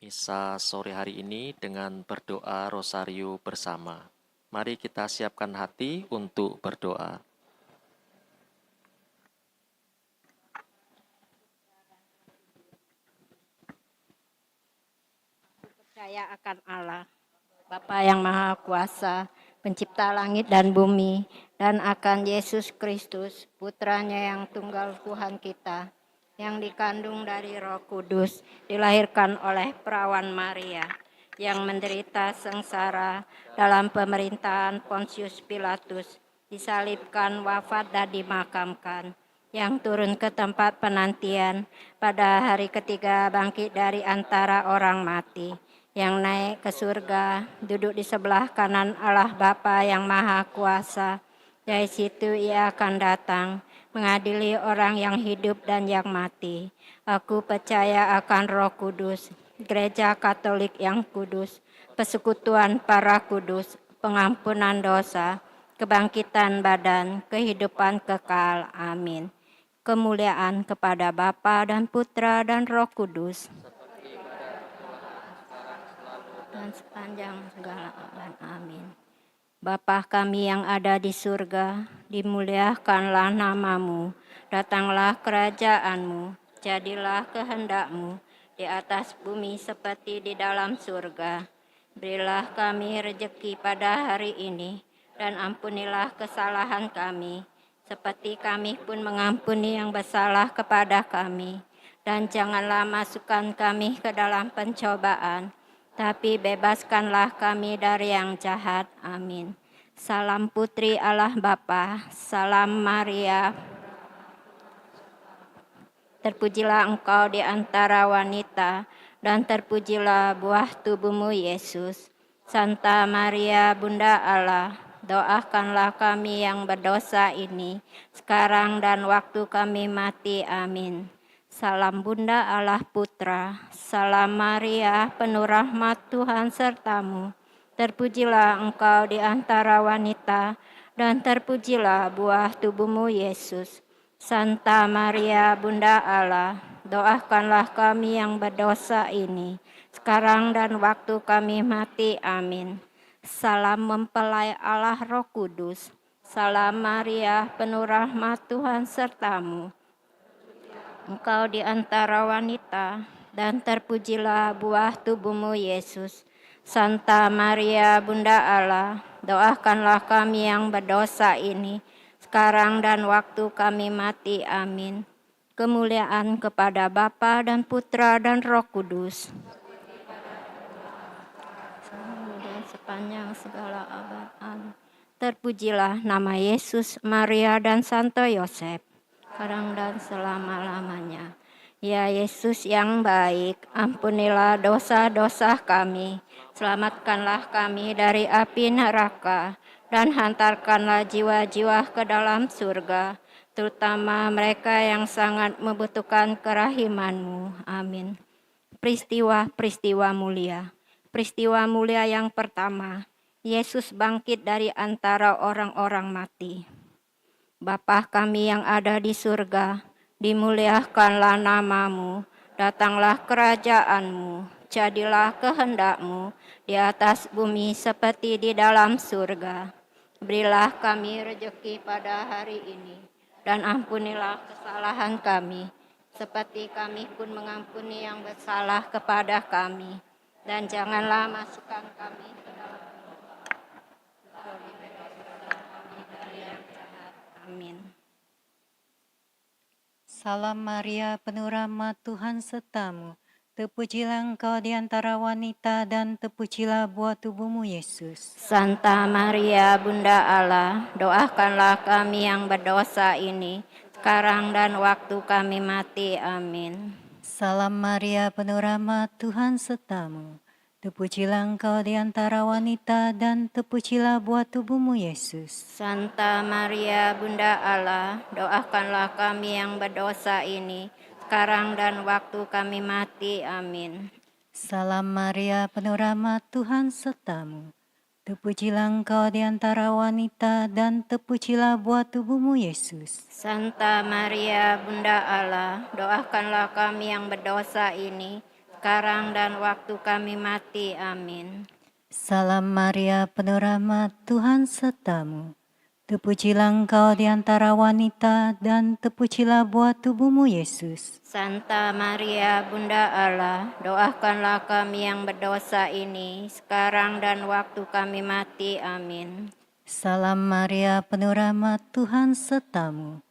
misa sore hari ini dengan berdoa rosario bersama. Mari kita siapkan hati untuk berdoa. Percaya akan Allah, Bapa yang Maha Kuasa, Pencipta langit dan bumi, dan akan Yesus Kristus, Putranya yang tunggal Tuhan kita, yang dikandung dari Roh Kudus, dilahirkan oleh perawan Maria, yang menderita sengsara dalam pemerintahan Pontius Pilatus, disalibkan, wafat dan dimakamkan, yang turun ke tempat penantian, pada hari ketiga bangkit dari antara orang mati, yang naik ke surga, duduk di sebelah kanan Allah Bapa yang Maha Kuasa. Dari situ ia akan datang, mengadili orang yang hidup dan yang mati. Aku percaya akan Roh Kudus, Gereja Katolik yang kudus, persekutuan para kudus, pengampunan dosa, kebangkitan badan, kehidupan kekal. Amin. Kemuliaan kepada Bapa dan Putra dan Roh Kudus, dan sepanjang segala abad. Amin. Bapa kami yang ada di surga, dimuliakanlah namamu, datanglah kerajaanmu, jadilah kehendakmu di atas bumi seperti di dalam surga. Berilah kami rejeki pada hari ini, dan ampunilah kesalahan kami, seperti kami pun mengampuni yang bersalah kepada kami. Dan janganlah masukkan kami ke dalam pencobaan, tapi bebaskanlah kami dari yang jahat. Amin. Salam Putri Allah Bapa, salam Maria. Terpujilah engkau di antara wanita, dan terpujilah buah tubuhmu Yesus. Santa Maria Bunda Allah, doakanlah kami yang berdosa ini, sekarang dan waktu kami mati. Amin. Salam Bunda Allah Putra, salam Maria, penuh rahmat Tuhan sertamu. Terpujilah engkau di antara wanita, dan terpujilah buah tubuhmu Yesus. Santa Maria Bunda Allah, doakanlah kami yang berdosa ini, sekarang dan waktu kami mati. Amin. Salam mempelai Allah Roh Kudus, salam Maria, penuh rahmat Tuhan sertamu. Engkau di antara wanita, dan terpujilah buah tubuhmu Yesus. Santa Maria Bunda Allah, doakanlah kami yang berdosa ini, sekarang dan waktu kami mati. Amin. Kemuliaan kepada Bapa dan Putra dan Roh Kudus, dan sepanjang segala abad. Amin. Terpujilah nama Yesus, Maria, dan Santo Yosef, sekarang dan selama-lamanya. Ya Yesus yang baik, ampunilah dosa-dosa kami, selamatkanlah kami dari api neraka, dan hantarkanlah jiwa-jiwa ke dalam surga, terutama mereka yang sangat membutuhkan kerahiman-Mu. Amin. Peristiwa-peristiwa mulia. Peristiwa mulia yang pertama, Yesus bangkit dari antara orang-orang mati. Bapa kami yang ada di surga, dimuliakanlah namamu, datanglah kerajaanmu, jadilah kehendakmu di atas bumi seperti di dalam surga. Berilah kami rejeki pada hari ini, dan ampunilah kesalahan kami, seperti kami pun mengampuni yang bersalah kepada kami. Dan janganlah masukkan kami ke dalam Amin. Salam Maria, penuh rahmat Tuhan sertamu. Terpujilah engkau di antara wanita dan terpujilah buah tubuhmu Yesus. Santa Maria Bunda Allah, doakanlah kami yang berdosa ini, sekarang dan waktu kami mati. Amin. Salam Maria, penuh rahmat Tuhan sertamu. Terpujilah engkau di antara wanita dan terpujilah buah tubuhmu Yesus. Santa Maria Bunda Allah, doakanlah kami yang berdosa ini, sekarang dan waktu kami mati. Amin. Salam Maria, penuh rahmat Tuhan sertamu. Terpujilah engkau di antara wanita dan terpujilah buah tubuhmu Yesus. Santa Maria Bunda Allah, doakanlah kami yang berdosa ini, sekarang dan waktu kami mati. Amin. Salam Maria, penuh rahmat, Tuhan sertamu. Terpujilah engkau di antara wanita dan terpujilah buah tubuhmu Yesus. Santa Maria, Bunda Allah, doakanlah kami yang berdosa ini, sekarang dan waktu kami mati. Amin. Salam Maria, penuh rahmat, Tuhan sertamu.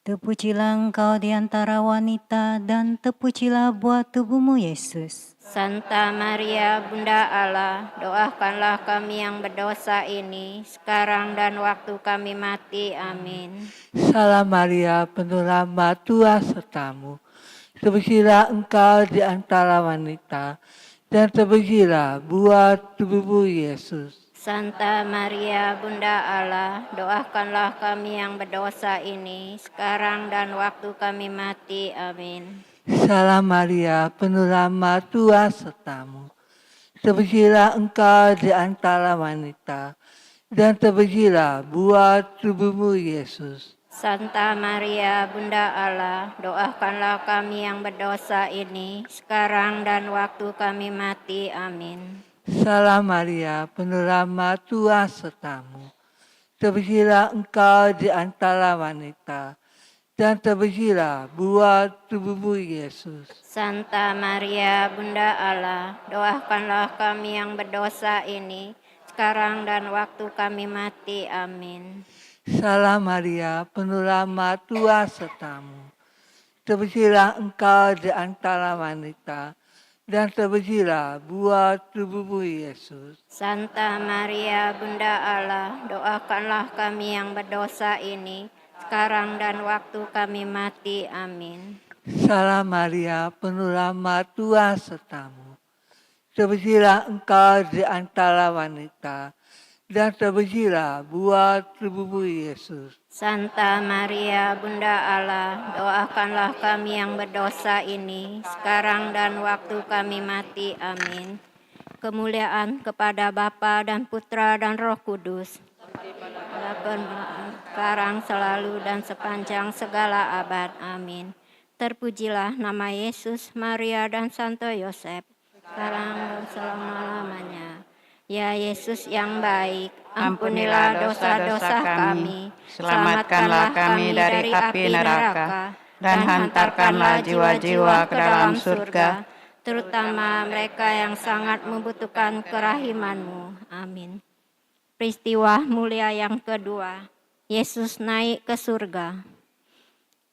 Terpujilah engkau di antara wanita dan terpujilah buah tubuhmu Yesus. Santa Maria, Bunda Allah, doakanlah kami yang berdosa ini, sekarang dan waktu kami mati. Amin. Salam Maria, penuh rahmat, Tuhan sertamu. Terpujilah engkau di antara wanita, dan terpujilah buah tubuhmu Yesus. Santa Maria, Bunda Allah, doakanlah kami yang berdosa ini, sekarang dan waktu kami mati. Amin. Salam Maria, penuh rahmat, Tuhan sertamu. Terpujilah engkau di antara wanita, dan terpujilah buah tubuhmu Yesus. Santa Maria, Bunda Allah, doakanlah kami yang berdosa ini, sekarang dan waktu kami mati. Amin. Salam Maria, penuh rahmat, Tuhan sertamu. Terpujilah engkau di antara wanita, dan terpujilah buah tubuhmu Yesus. Santa Maria, Bunda Allah, doakanlah kami yang berdosa ini, sekarang dan waktu kami mati. Amin. Salam Maria, penuh rahmat, Tuhan sertamu. Terpujilah engkau di antara wanita, dan terpujilah buah tubuhmu Yesus. Santa Maria, Bunda Allah, doakanlah kami yang berdosa ini, sekarang dan waktu kami mati. Amin. Salam Maria, penuh rahmat, Tuhan sertamu. Terpujilah engkau di antara wanita, dan terpujilah buah tubuhmu Yesus. Santa Maria, Bunda Allah, doakanlah kami yang berdosa ini, sekarang dan waktu kami mati. Amin. Kemuliaan kepada Bapa dan Putra dan Roh Kudus, sekarang, selalu, dan sepanjang segala abad. Amin. Terpujilah nama Yesus, Maria, dan Santo Yosef, sekarang dan selama-lamanya. Ya Yesus yang baik, ampunilah dosa-dosa kami, selamatkanlah kami dari api neraka, dan hantarkanlah jiwa-jiwa ke dalam surga, terutama mereka yang sangat membutuhkan kerahiman-Mu. Amin. Peristiwa mulia yang kedua, Yesus naik ke surga.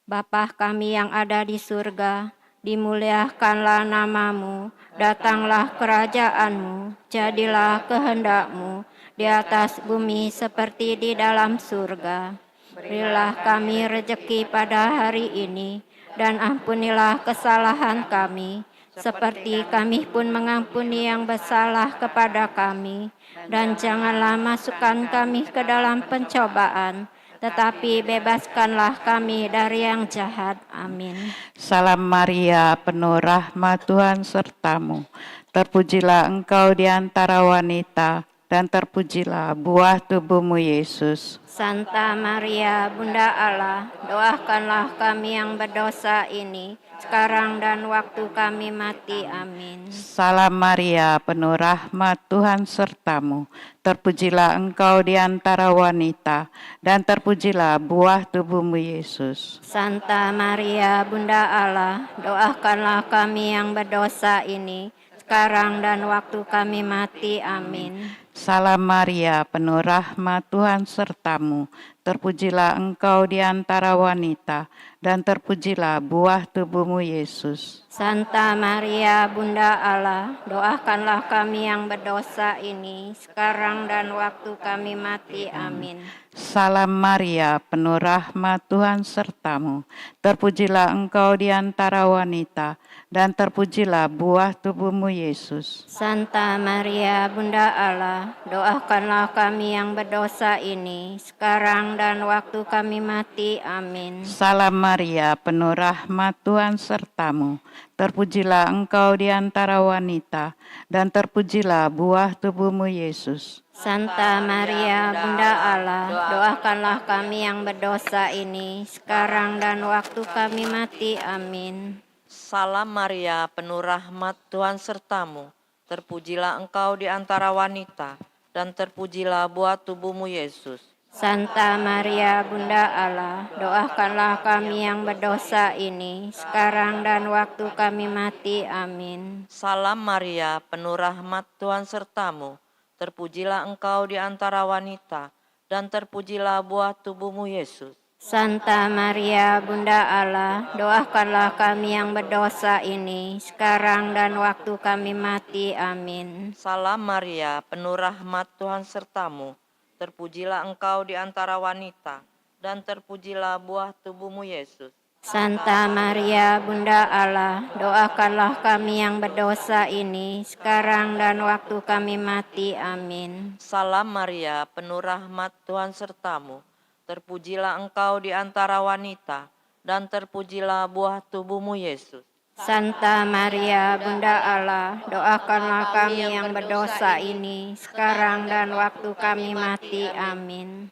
Bapa kami yang ada di surga, dimuliakanlah nama-Mu, datanglah kerajaan-Mu, jadilah kehendak-Mu di atas bumi seperti di dalam surga. Berilah kami rejeki pada hari ini, dan ampunilah kesalahan kami, seperti kami pun mengampuni yang bersalah kepada kami. Dan janganlah masukkan kami ke dalam pencobaan, tetapi bebaskanlah kami dari yang jahat. Amin. Salam Maria, penuh rahmat, Tuhan sertamu. Terpujilah engkau di antara wanita, dan terpujilah buah tubuhmu Yesus. Santa Maria, Bunda Allah, doakanlah kami yang berdosa ini, sekarang dan waktu kami mati. Amin. Salam Maria, penuh rahmat, Tuhan sertamu. Terpujilah engkau di antara wanita, dan terpujilah buah tubuhmu Yesus. Santa Maria, Bunda Allah, doakanlah kami yang berdosa ini, sekarang dan waktu kami mati. Amin. Salam Maria, penuh rahmat, Tuhan sertamu. Terpujilah engkau di antara wanita, dan terpujilah buah tubuhmu Yesus. Santa Maria, Bunda Allah, doakanlah kami yang berdosa ini, sekarang dan waktu kami mati. Amin. Salam Maria, penuh rahmat, Tuhan sertamu. Terpujilah engkau di antara wanita, dan terpujilah buah tubuhmu Yesus. Santa Maria, Bunda Allah, doakanlah kami yang berdosa ini, sekarang dan waktu kami mati. Amin. Salam Maria, penuh rahmat, Tuhan sertamu. Terpujilah engkau di antara wanita, dan terpujilah buah tubuhmu Yesus. Santa Maria, Bunda Allah, doakanlah kami yang berdosa ini, sekarang dan waktu kami mati. Amin. Salam Maria, penuh rahmat, Tuhan sertamu. Terpujilah engkau di antara wanita, dan terpujilah buah tubuhmu Yesus. Santa Maria Bunda Allah, doakanlah kami yang berdosa ini, sekarang dan waktu kami mati. Amin. Salam Maria, penuh rahmat, Tuhan sertamu. Terpujilah engkau di antara wanita, dan terpujilah buah tubuhmu Yesus. Santa Maria Bunda Allah, doakanlah kami yang berdosa ini, sekarang dan waktu kami mati. Amin. Salam Maria, penuh rahmat, Tuhan sertamu. Terpujilah engkau di antara wanita, dan terpujilah buah tubuhmu Yesus. Santa Maria Bunda Allah, doakanlah kami yang berdosa ini, sekarang dan waktu kami mati. Amin. Salam Maria, penuh rahmat, Tuhan sertamu. Terpujilah engkau di antara wanita, dan terpujilah buah tubuhmu Yesus. Santa Maria Bunda Allah, doakanlah kami yang berdosa ini, sekarang dan waktu kami mati. Amin.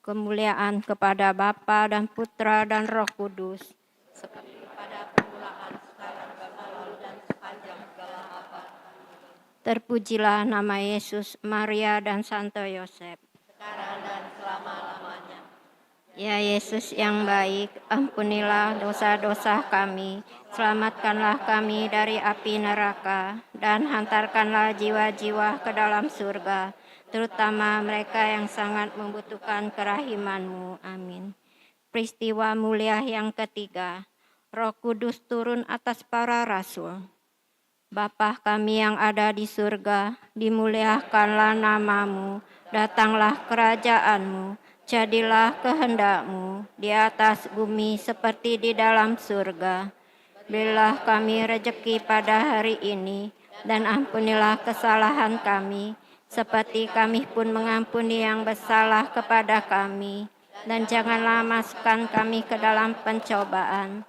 Kemuliaan kepada Bapa dan Putra dan Roh Kudus. Terpujilah nama Yesus, Maria dan Santo Yosef. Ya Yesus yang baik, ampunilah dosa-dosa kami, selamatkanlah kami dari api neraka, dan hantarkanlah jiwa-jiwa ke dalam surga, terutama mereka yang sangat membutuhkan kerahiman-Mu. Amin. Peristiwa mulia yang ketiga, Roh Kudus turun atas para rasul. Bapa kami yang ada di surga, dimuliakanlah nama-Mu, datanglah kerajaan-Mu, jadilah kehendak-Mu di atas bumi seperti di dalam surga. Berilah kami rejeki pada hari ini, dan ampunilah kesalahan kami, seperti kami pun mengampuni yang bersalah kepada kami. Dan janganlah masukkan kami ke dalam pencobaan,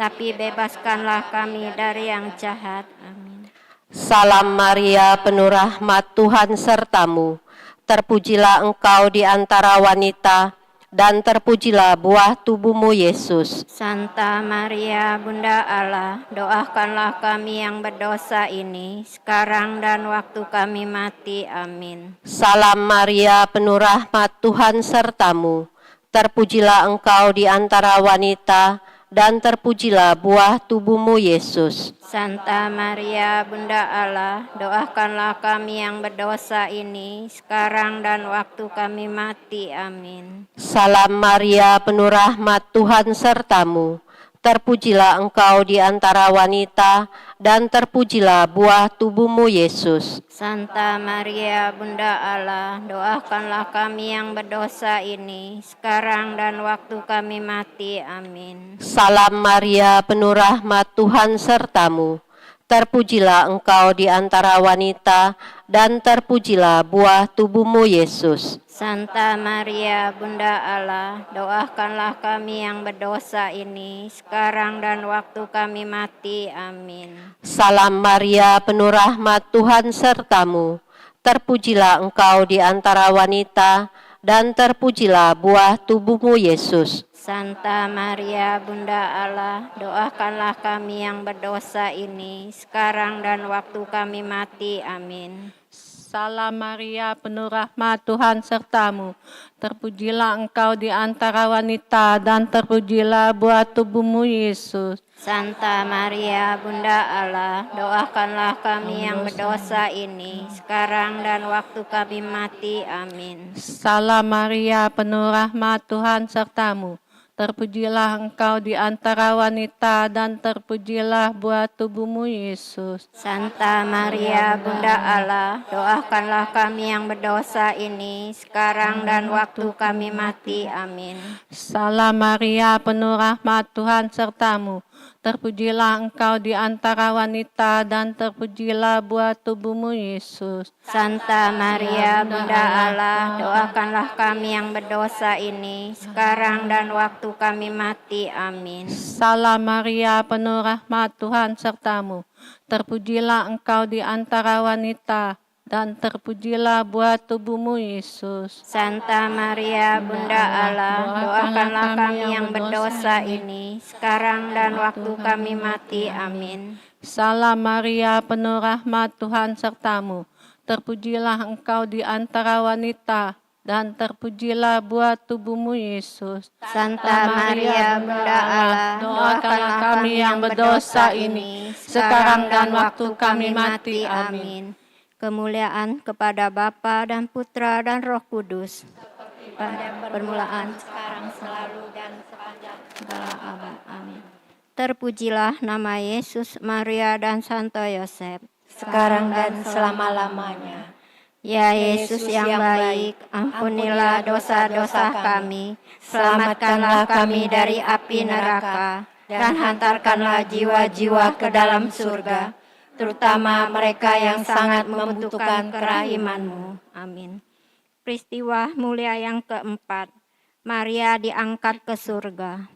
tapi bebaskanlah kami dari yang jahat. Amin. Salam Maria, penuh rahmat, Tuhan sertamu. Terpujilah engkau di antara wanita, dan terpujilah buah tubuhmu Yesus. Santa Maria Bunda Allah, doakanlah kami yang berdosa ini, sekarang dan waktu kami mati. Amin. Salam Maria, penuh rahmat, Tuhan sertamu. Terpujilah engkau di antara wanita, dan terpujilah buah tubuhmu Yesus. Santa Maria Bunda Allah, doakanlah kami yang berdosa ini, sekarang dan waktu kami mati. Amin. Salam Maria, penuh rahmat, Tuhan sertamu. Terpujilah engkau di antara wanita, dan terpujilah buah tubuhmu Yesus. Santa Maria Bunda Allah, doakanlah kami yang berdosa ini, sekarang dan waktu kami mati. Amin. Salam Maria, penuh rahmat, Tuhan sertamu. Terpujilah engkau di antara wanita, dan terpujilah buah tubuhmu Yesus. Santa Maria Bunda Allah, doakanlah kami yang berdosa ini, sekarang dan waktu kami mati. Amin. Salam Maria, penuh rahmat, Tuhan sertamu. Terpujilah engkau di antara wanita, dan terpujilah buah tubuhmu Yesus. Santa Maria Bunda Allah, doakanlah kami yang berdosa ini, sekarang dan waktu kami mati. Amin. Salam Maria, penuh rahmat, Tuhan sertamu. Terpujilah engkau di antara wanita, dan terpujilah buah tubuhmu Yesus. Santa Maria Bunda Allah, doakanlah kami yang berdosa ini, sekarang dan waktu kami mati. Amin. Salam Maria, penuh rahmat, Tuhan sertamu. Terpujilah engkau di antara wanita, dan terpujilah buah tubuhmu Yesus. Santa Maria Bunda Allah, doakanlah kami yang berdosa ini, sekarang dan waktu kami mati. Amin. Salam Maria, penuh rahmat, Tuhan sertamu. Terpujilah engkau di antara wanita, dan terpujilah buah tubuhmu Yesus. Santa Maria Bunda Allah, doakanlah kami yang berdosa ini, sekarang dan waktu kami mati. Amin. Salam Maria, penuh rahmat, Tuhan sertamu. Terpujilah engkau di antara wanita, dan terpujilah buah tubuhmu, Yesus. Santa Maria, Bunda Allah, doakanlah kami yang berdosa ini, sekarang dan waktu kami mati. Amin. Salam Maria, penuh rahmat, Tuhan sertamu. Terpujilah engkau di antara wanita, dan terpujilah buah tubuhmu, Yesus. Santa Maria, Bunda Allah, doakanlah kami yang berdosa ini, sekarang dan waktu kami mati. Amin. Kemuliaan kepada Bapa dan Putra dan Roh Kudus, pada permulaan, sekarang, selalu, dan sepanjang segala abad. Amin. Terpujilah nama Yesus, Maria, dan Santo Yosef, sekarang dan selama-lamanya. Ya Yesus yang baik, ampunilah dosa-dosa kami, selamatkanlah kami dari api neraka, dan hantarkanlah jiwa-jiwa ke dalam surga, terutama mereka yang sangat membutuhkan kerahiman-Mu. Amin. Peristiwa mulia yang keempat, Maria diangkat ke surga.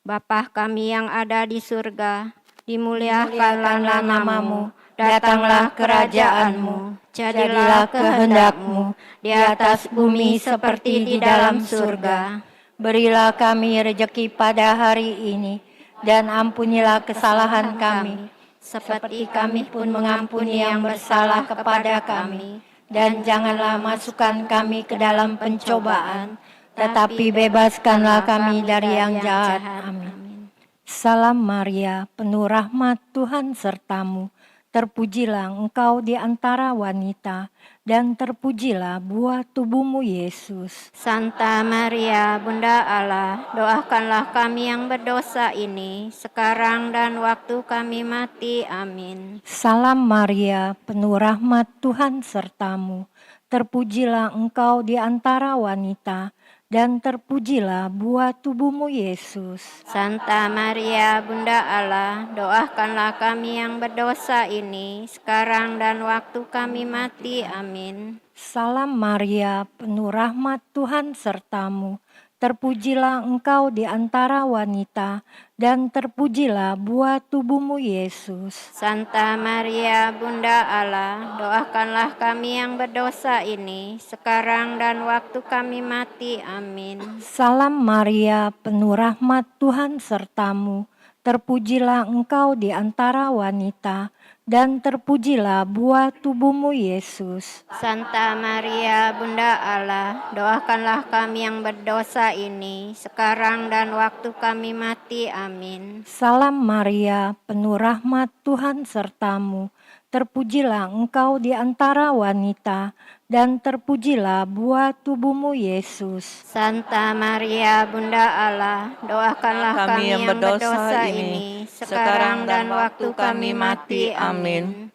Bapa kami yang ada di surga, dimuliakanlah nama-Mu, datanglah kerajaan-Mu, jadilah kehendak-Mu di atas bumi seperti di dalam surga. Berilah kami rejeki pada hari ini, dan ampunilah kesalahan kami, seperti kami pun mengampuni yang bersalah kepada kami. dan janganlah masukkan kami ke dalam pencobaan, tetapi bebaskanlah kami dari yang jahat. Amin. Salam Maria, penuh rahmat, Tuhan sertamu. Terpujilah engkau di antara wanita, dan terpujilah buah tubuhmu, Yesus. Santa Maria, Bunda Allah, doakanlah kami yang berdosa ini, sekarang dan waktu kami mati. Amin. Salam Maria, penuh rahmat, Tuhan sertamu. Terpujilah engkau di antara wanita, dan terpujilah buah tubuhmu, Yesus. Santa Maria, Bunda Allah, doakanlah kami yang berdosa ini, sekarang dan waktu kami mati. Amin. Salam Maria, penuh rahmat, Tuhan sertamu. Terpujilah engkau di antara wanita, dan terpujilah buah tubuhmu, Yesus. Santa Maria, Bunda Allah, doakanlah kami yang berdosa ini, sekarang dan waktu kami mati. Amin. Salam Maria, penuh rahmat, Tuhan sertamu. Terpujilah engkau di antara wanita, dan terpujilah buah tubuhmu, Yesus. Santa Maria, Bunda Allah, doakanlah kami yang berdosa ini, sekarang dan waktu kami mati. Amin. Salam Maria, penuh rahmat, Tuhan sertamu. Terpujilah engkau di antara wanita, dan terpujilah buah tubuhmu, Yesus. Santa Maria, Bunda Allah, doakanlah kami yang berdosa ini, sekarang dan waktu kami mati. Amin.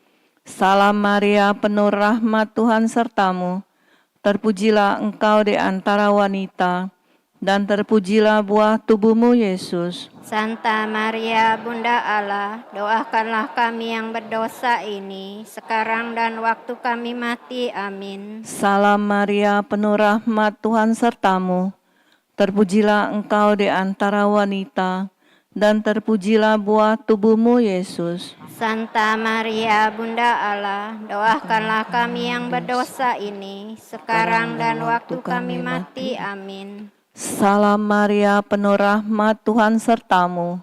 Salam Maria, penuh rahmat, Tuhan sertamu. Terpujilah engkau di antara wanita, dan terpujilah buah tubuhmu, Yesus. Santa Maria, Bunda Allah, doakanlah kami yang berdosa ini, sekarang dan waktu kami mati. Amin. Salam Maria, penuh rahmat, Tuhan sertamu. Terpujilah engkau di antara wanita, dan terpujilah buah tubuhmu, Yesus. Santa Maria, Bunda Allah, doakanlah kami yang berdosa ini, sekarang dan waktu kami mati. Amin. Salam Maria, penuh rahmat, Tuhan sertamu.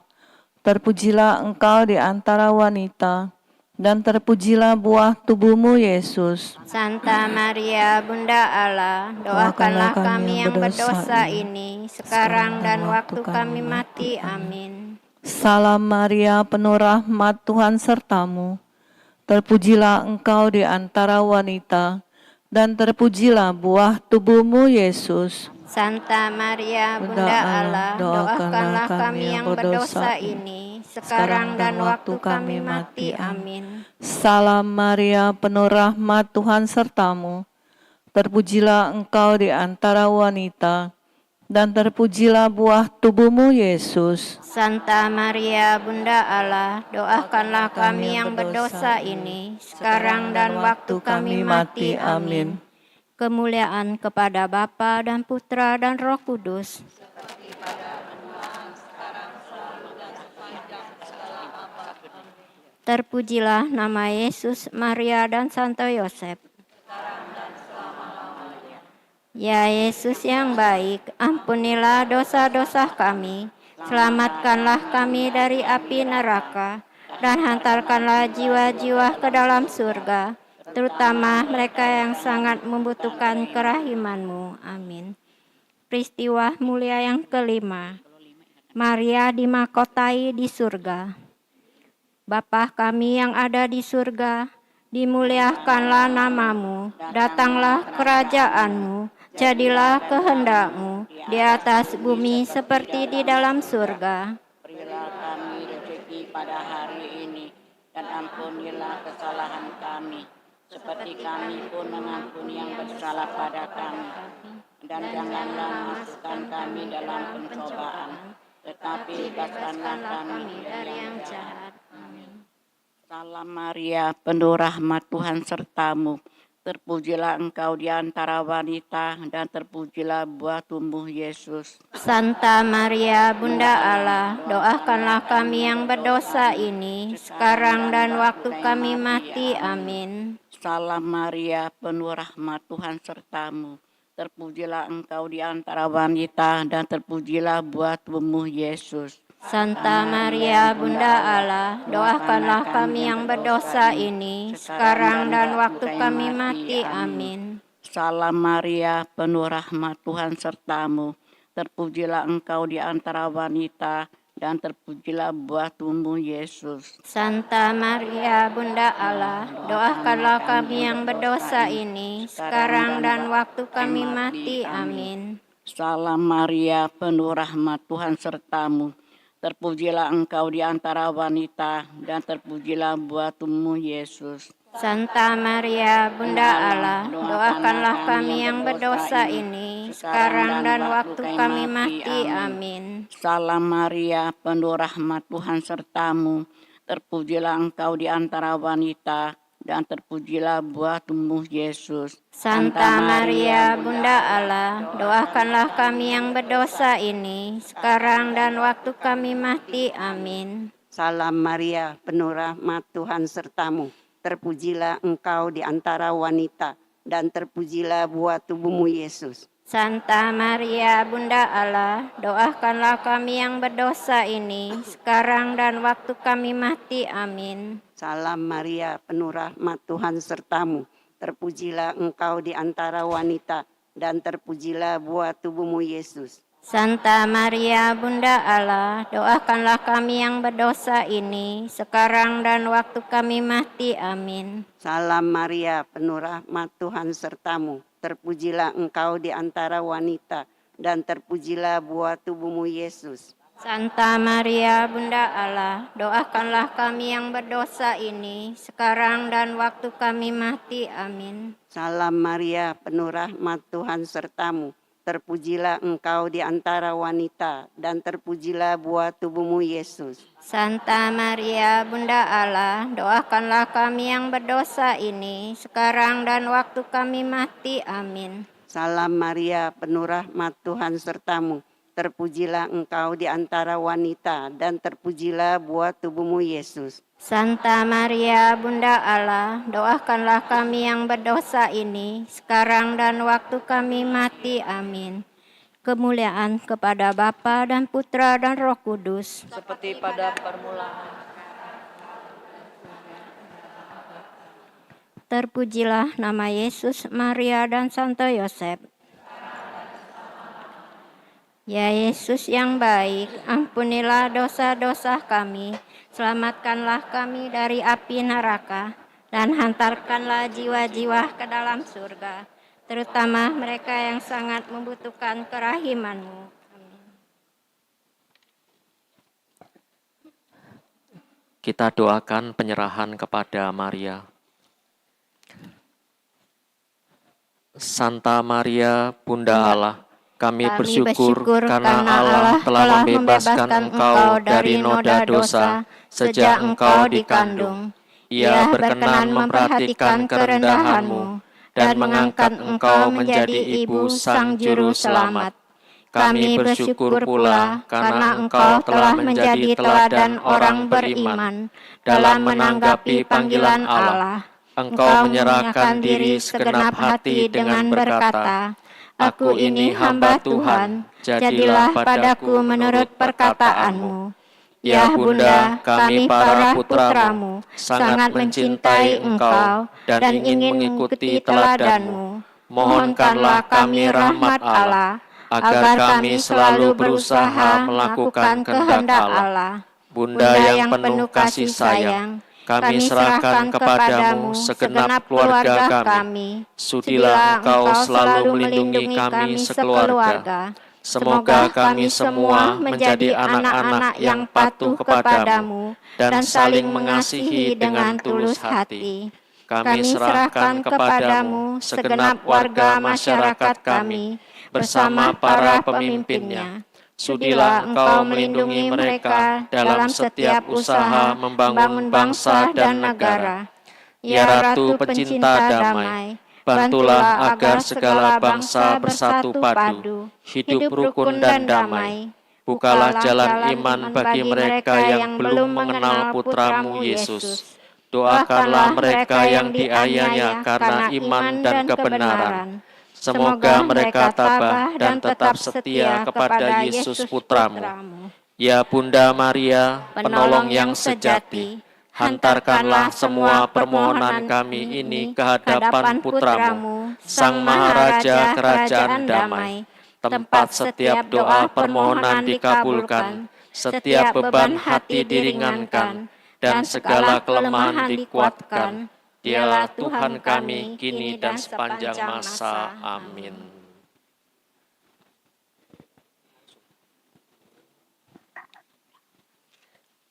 Terpujilah engkau di antara wanita, dan terpujilah buah tubuhmu, Yesus. Santa Maria, Bunda Allah, doakanlah kami yang berdosa ini, sekarang dan waktu kami mati. Amin. Salam Maria, penuh rahmat, Tuhan sertamu. Terpujilah engkau di antara wanita, dan terpujilah buah tubuhmu, Yesus. Santa Maria, Bunda Allah, doakanlah kami yang berdosa ini, sekarang dan waktu kami mati. Amin. Salam Maria, penuh rahmat, Tuhan sertamu. Terpujilah engkau di antara wanita, dan terpujilah buah tubuhmu, Yesus. Santa Maria, Bunda Allah, doakanlah kami yang berdosa ini, sekarang dan waktu kami mati. Amin. Kemuliaan kepada Bapa dan Putra dan Roh Kudus. Terpujilah nama Yesus, Maria, dan Santo Yosef. Ya Yesus yang baik, ampunilah dosa-dosa kami, selamatkanlah kami dari api neraka, dan hantarkanlah jiwa-jiwa ke dalam surga, terutama mereka yang sangat membutuhkan kerahiman-Mu. Amin. Peristiwa mulia yang kelima, Maria dimahkotai di surga. Bapa kami yang ada di surga, dimuliakanlah nama-Mu, datanglah kerajaan-Mu, jadilah kehendak-Mu di atas bumi seperti di dalam surga. Berilah kami rezeki pada hari ini, dan ampunilah kesalahan kami, seperti kami pun mengampuni yang bersalah pada kami. Dan janganlah masukkan kami dalam pencobaan, tetapi bebaskanlah kami dari yang jahat. Amin. Salam Maria, penuh rahmat Tuhan sertamu. Terpujilah engkau di antara wanita, dan terpujilah buah tubuh Yesus. Santa Maria, Bunda Allah, doakanlah kami yang berdosa ini, sekarang dan waktu kami mati. Amin. Salam Maria, penuh rahmat Tuhan sertamu. Terpujilah engkau di antara wanita, dan terpujilah buah tubuhmu Yesus. Santa Maria, Bunda Allah, doakanlah kami yang berdosa ini, sekarang dan waktu kami mati. Amin. Salam Maria, penuh rahmat Tuhan sertamu. Terpujilah engkau di antara wanita, dan terpujilah buah tubuhmu Yesus. Santa Maria, Bunda Allah, doakanlah kami yang berdosa ini, sekarang dan waktu kami mati. Amin. Salam Maria, penuh rahmat Tuhan sertamu. Terpujilah engkau di antara wanita, dan terpujilah buah tubuhmu Yesus. Santa Maria, Bunda Allah, doakanlah kami yang berdosa ini, sekarang dan waktu kami mati. Amin. Salam Maria, penuh rahmat Tuhan sertamu. Terpujilah engkau di antara wanita, dan terpujilah buah tubuh Yesus. Santa Maria, Bunda Allah, doakanlah kami yang berdosa ini, sekarang dan waktu kami mati. Amin. Salam Maria, penuh rahmat Tuhan sertamu. Terpujilah engkau di antara wanita, dan terpujilah buah tubuhmu Yesus. Santa Maria, Bunda Allah, doakanlah kami yang berdosa ini, sekarang dan waktu kami mati. Amin. Salam Maria, penuh rahmat Tuhan sertamu. Terpujilah engkau di antara wanita, dan terpujilah buah tubuhmu Yesus. Santa Maria, Bunda Allah, doakanlah kami yang berdosa ini, sekarang dan waktu kami mati. Amin. Salam Maria, penuh rahmat Tuhan sertamu. Terpujilah engkau di antara wanita, dan terpujilah buah tubuhmu Yesus. Santa Maria, Bunda Allah, doakanlah kami yang berdosa ini, sekarang dan waktu kami mati. Amin. Salam Maria, penuh rahmat Tuhan sertamu. Terpujilah engkau di antara wanita, dan terpujilah buah tubuhmu Yesus. Santa Maria, Bunda Allah, doakanlah kami yang berdosa ini, sekarang dan waktu kami mati. Amin. Salam Maria, penuh rahmat Tuhan sertamu. Terpujilah engkau di antara wanita, dan terpujilah buah tubuhmu Yesus. Santa Maria, Bunda Allah, doakanlah kami yang berdosa ini, sekarang dan waktu kami mati. Amin. Kemuliaan kepada Bapa dan Putra dan Roh Kudus, Seperti pada permulaan. terpujilah nama Yesus, Maria, dan Santo Yosef. Ya Yesus yang baik, ampunilah dosa-dosa kami, selamatkanlah kami dari api neraka, dan hantarkanlah jiwa-jiwa ke dalam surga, terutama mereka yang sangat membutuhkan kerahiman-Mu. Kita doakan penyerahan kepada Maria. Santa Maria, Bunda Allah, kami bersyukur karena Allah telah membebaskan Engkau dari noda dosa sejak Engkau dikandung. Ia berkenan memperhatikan kerendahan-Mu dan mengangkat Engkau menjadi ibu Sang Juru Selamat. Kami bersyukur pula karena Engkau telah menjadi teladan orang beriman dalam menanggapi panggilan Allah. Engkau menyerahkan diri segenap hati dengan berkata, Aku ini hamba Tuhan, jadilah padaku menurut perkataanmu. Ya Bunda, kami para putramu sangat mencintai Engkau dan ingin mengikuti teladanmu. Mohonkanlah kami rahmat Allah, agar kami selalu berusaha melakukan kehendak Allah. Bunda yang penuh kasih sayang, kami serahkan kepadamu segenap keluarga kami. Sudilah Engkau selalu melindungi kami sekeluarga. Semoga kami semua menjadi anak-anak yang patuh kepadamu dan saling mengasihi dengan tulus hati. Kami serahkan kepadamu segenap warga masyarakat kami bersama para pemimpinnya. Sudilah Engkau melindungi mereka dalam setiap usaha membangun bangsa dan negara. Ya Ratu pencinta damai, bantulah agar segala bangsa bersatu padu, hidup rukun dan damai. Bukalah jalan iman bagi mereka yang belum mengenal putramu Yesus. Doakanlah mereka yang dianiaya karena iman dan kebenaran. Semoga mereka tabah dan tetap setia kepada Yesus putramu. Ya Bunda Maria, penolong yang sejati, hantarkanlah semua permohonan kami ini ke hadapan putramu, Sang Maharaja Kerajaan Damai. Tempat setiap doa permohonan dikabulkan, setiap beban hati diringankan, dan segala kelemahan dikuatkan. Dialah Tuhan kami kini dan sepanjang masa. Amin.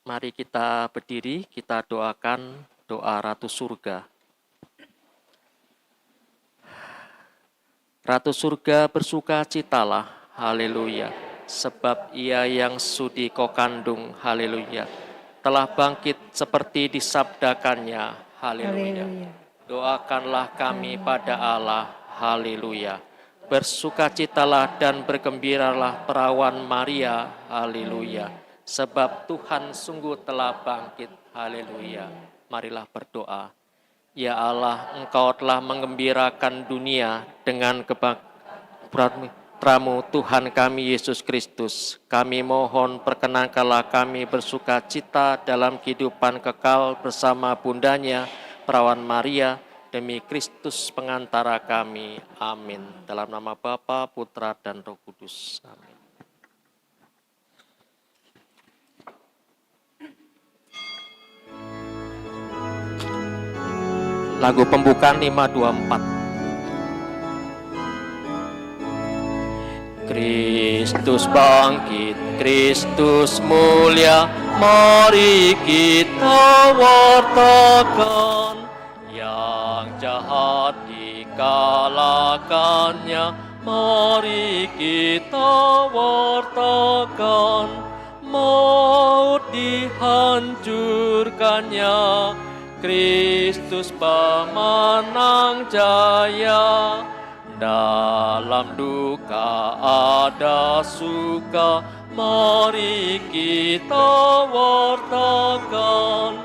Mari kita berdiri, kita doakan doa Ratu Surga. Ratu Surga bersukacitalah, haleluya, sebab Ia yang sudi kau kandung, haleluya, telah bangkit seperti disabdakannya, haleluya. Doakanlah kami pada Allah, haleluya. Bersukacitalah dan bergembiralah perawan Maria, haleluya, sebab Tuhan sungguh telah bangkit, haleluya. Marilah berdoa. Ya Allah, Engkau telah menggembirakan dunia dengan putramu Tuhan kami Yesus Kristus. Kami mohon perkenankanlah kami bersukacita dalam kehidupan kekal bersama bundanya, perawan Maria, demi Kristus pengantara kami. Amin. Dalam nama Bapa, Putra, dan Roh Kudus. Amin. Lagu pembukaan 524. Kristus bangkit, Kristus mulia, mari kita wartakan. Yang jahat dikalahkannya, mari kita wartakan. Maut dihancurkannya, Kristus pemenang jaya. Dalam duka ada suka, mari kita wartakan.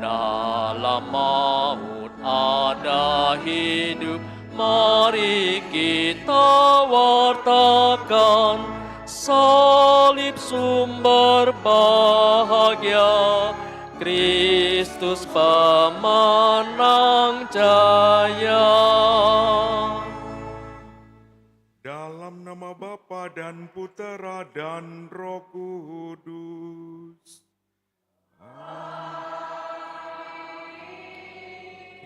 Dalam maut ada hidup, mari kita wartakan. Salib sumber bahagia, Kristus pemenang jaya. Dalam nama Bapa dan Putera dan Roh Kudus.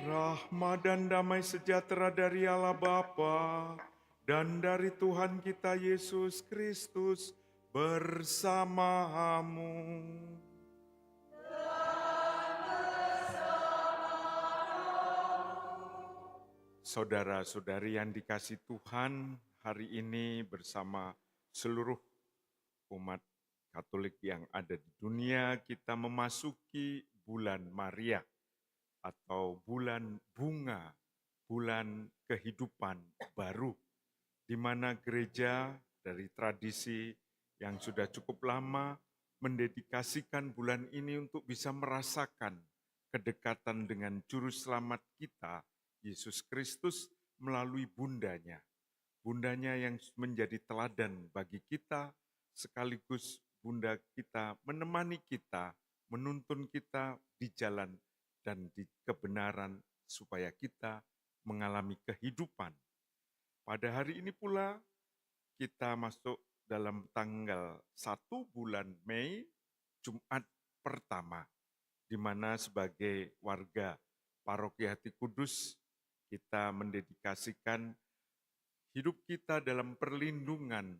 Rahmat dan damai sejahtera dari Allah Bapa dan dari Tuhan kita Yesus Kristus bersamamu. Saudara-saudari yang dikasihi Tuhan, hari ini bersama seluruh umat Katolik yang ada di dunia, kita memasuki bulan Maria atau bulan bunga, bulan kehidupan baru, di mana gereja dari tradisi yang sudah cukup lama mendedikasikan bulan ini untuk bisa merasakan kedekatan dengan Juru Selamat kita, Yesus Kristus, melalui bundanya. Bundanya yang menjadi teladan bagi kita, sekaligus Bunda kita menemani kita, menuntun kita di jalan dan di kebenaran supaya kita mengalami kehidupan. Pada hari ini pula kita masuk dalam tanggal 1 bulan Mei, Jumat pertama, di mana sebagai warga Paroki Hati Kudus kita mendedikasikan hidup kita dalam perlindungan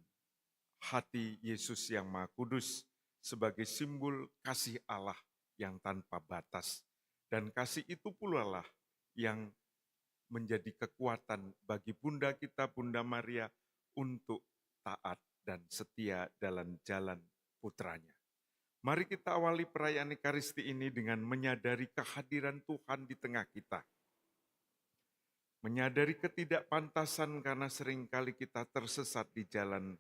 hati Yesus yang Maha Kudus sebagai simbol kasih Allah yang tanpa batas. Dan kasih itu pula lah yang menjadi kekuatan bagi Bunda kita, Bunda Maria, untuk taat dan setia dalam jalan putranya. Mari kita awali perayaan Ekaristi ini dengan menyadari kehadiran Tuhan di tengah kita. Menyadari ketidakpantasan karena seringkali kita tersesat di jalan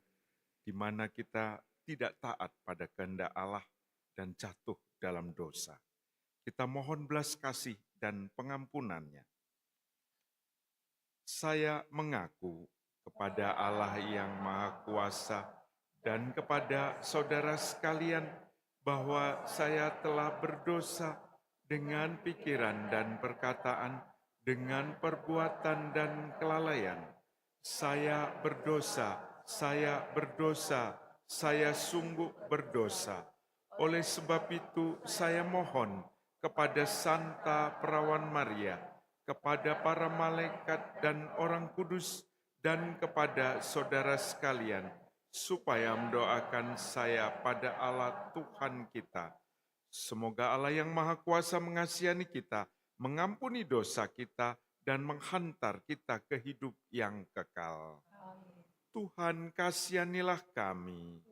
di mana kita tidak taat pada kehendak Allah dan jatuh dalam dosa. Kita mohon belas kasih dan pengampunannya. Saya mengaku kepada Allah yang Maha Kuasa dan kepada saudara sekalian bahwa saya telah berdosa dengan pikiran dan perkataan, dengan perbuatan dan kelalaian. Saya berdosa, saya sungguh berdosa. Oleh sebab itu saya mohon kepada Santa Perawan Maria, kepada para malaikat dan orang kudus, dan kepada saudara sekalian, supaya mendoakan saya pada Allah Tuhan kita. Semoga Allah yang Maha Kuasa mengasihani kita, mengampuni dosa kita, dan menghantar kita ke hidup yang kekal. Amin. Tuhan kasihanilah kami.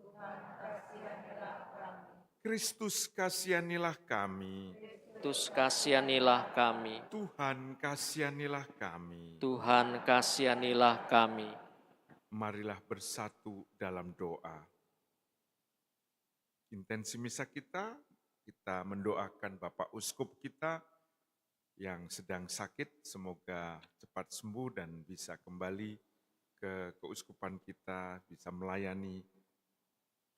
Kristus kasihanilah kami. Kristus kasihanilah kami. Tuhan kasihanilah kami. Tuhan kasihanilah kami. Marilah bersatu dalam doa. Intensi misa kita mendoakan Bapak Uskup kita yang sedang sakit, semoga cepat sembuh dan bisa kembali ke keuskupan kita, bisa melayani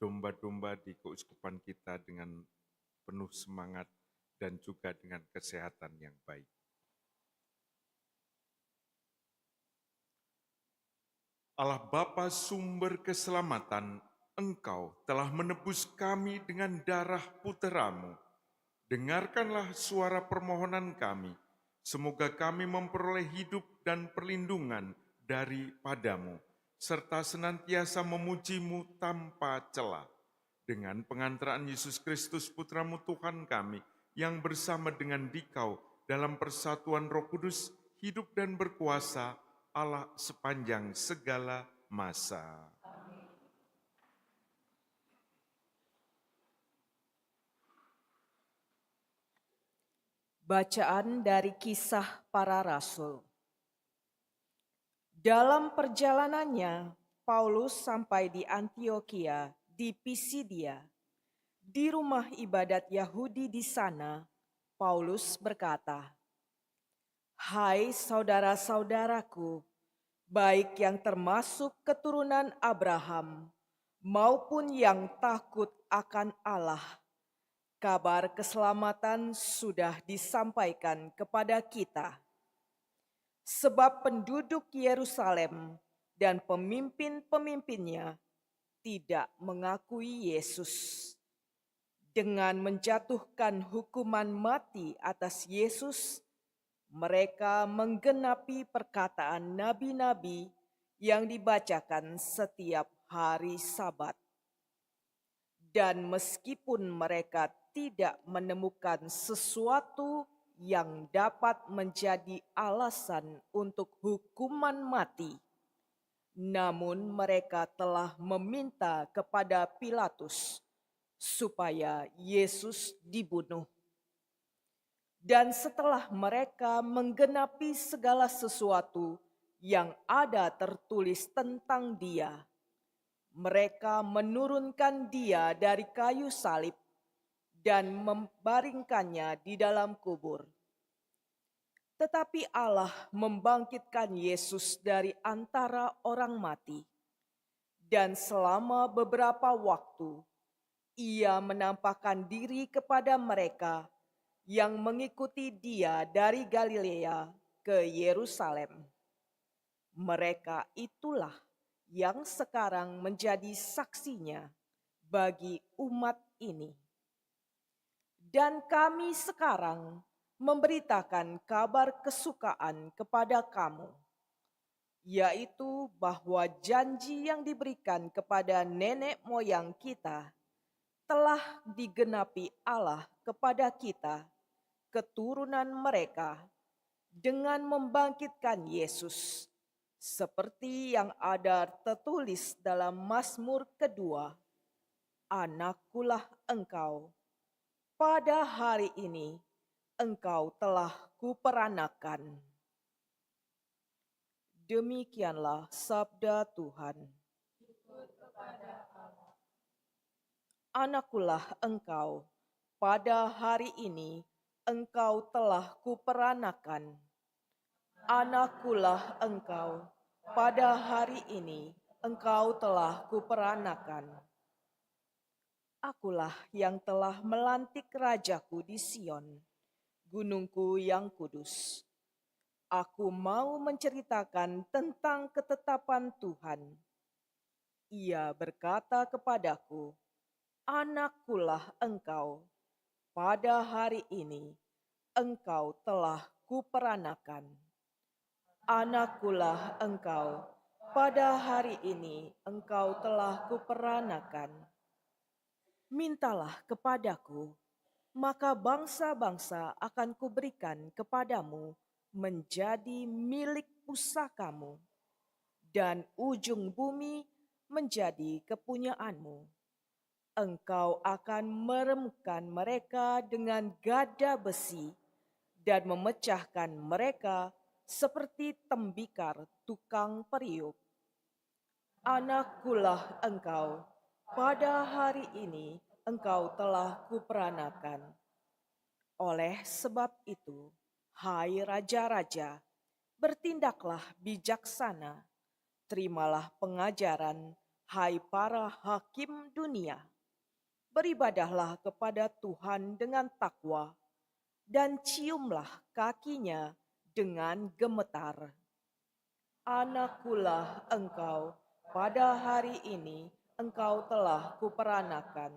domba-domba di keuskupan kita dengan penuh semangat dan juga dengan kesehatan yang baik. Allah Bapa sumber keselamatan, Engkau telah menebus kami dengan darah putra-Mu. Dengarkanlah suara permohonan kami, semoga kami memperoleh hidup dan perlindungan daripadamu, serta senantiasa memuji-Mu tanpa cela. Dengan pengantaraan Yesus Kristus Putra-Mu Tuhan kami, yang bersama dengan Dikau dalam persatuan Roh Kudus, hidup dan berkuasa Allah sepanjang segala masa. Bacaan dari Kisah Para Rasul. Dalam perjalanannya, Paulus sampai di Antiokhia di Pisidia. Di rumah ibadat Yahudi di sana, Paulus berkata, "Hai saudara-saudaraku, baik yang termasuk keturunan Abraham maupun yang takut akan Allah, kabar keselamatan sudah disampaikan kepada kita. Sebab penduduk Yerusalem dan pemimpin-pemimpinnya tidak mengakui Yesus. Dengan menjatuhkan hukuman mati atas Yesus, mereka menggenapi perkataan nabi-nabi yang dibacakan setiap hari Sabat. Dan meskipun mereka tidak menemukan sesuatu yang dapat menjadi alasan untuk hukuman mati, namun mereka telah meminta kepada Pilatus supaya Yesus dibunuh. Dan setelah mereka menggenapi segala sesuatu yang ada tertulis tentang Dia, mereka menurunkan Dia dari kayu salib dan membaringkannya di dalam kubur. Tetapi Allah membangkitkan Yesus dari antara orang mati. Dan selama beberapa waktu, Ia menampakkan diri kepada mereka yang mengikuti Dia dari Galilea ke Yerusalem. Mereka itulah yang sekarang menjadi saksinya bagi umat ini. Dan kami sekarang memberitakan kabar kesukaan kepada kamu, yaitu bahwa janji yang diberikan kepada nenek moyang kita telah digenapi Allah kepada kita, keturunan mereka, dengan membangkitkan Yesus, seperti yang ada tertulis dalam Mazmur kedua, "Anakkulah engkau, pada hari ini engkau telah kuperanakan." Demikianlah sabda Tuhan. Anakkulah engkau, pada hari ini engkau telah kuperanakan. Anakkulah engkau, pada hari ini engkau telah kuperanakan. Akulah yang telah melantik rajaku di Sion, gunungku yang kudus. Aku mau menceritakan tentang ketetapan Tuhan. Ia berkata kepadaku, "Anakkulah engkau, pada hari ini engkau telah kuperanakan. Anakkulah engkau, pada hari ini engkau telah kuperanakan. Mintalah kepadaku, maka bangsa-bangsa akan kuberikan kepadamu menjadi milik pusakamu, dan ujung bumi menjadi kepunyaanmu. Engkau akan meremukkan mereka dengan gada besi dan memecahkan mereka seperti tembikar tukang periuk. Anakkulah engkau, pada hari ini engkau telah kuperanakan. Oleh sebab itu, hai raja-raja, bertindaklah bijaksana, terimalah pengajaran, hai para hakim dunia. Beribadahlah kepada Tuhan dengan takwa, dan ciumlah kakinya dengan gemetar. Anakkulah engkau, pada hari ini engkau telah kuperanakan."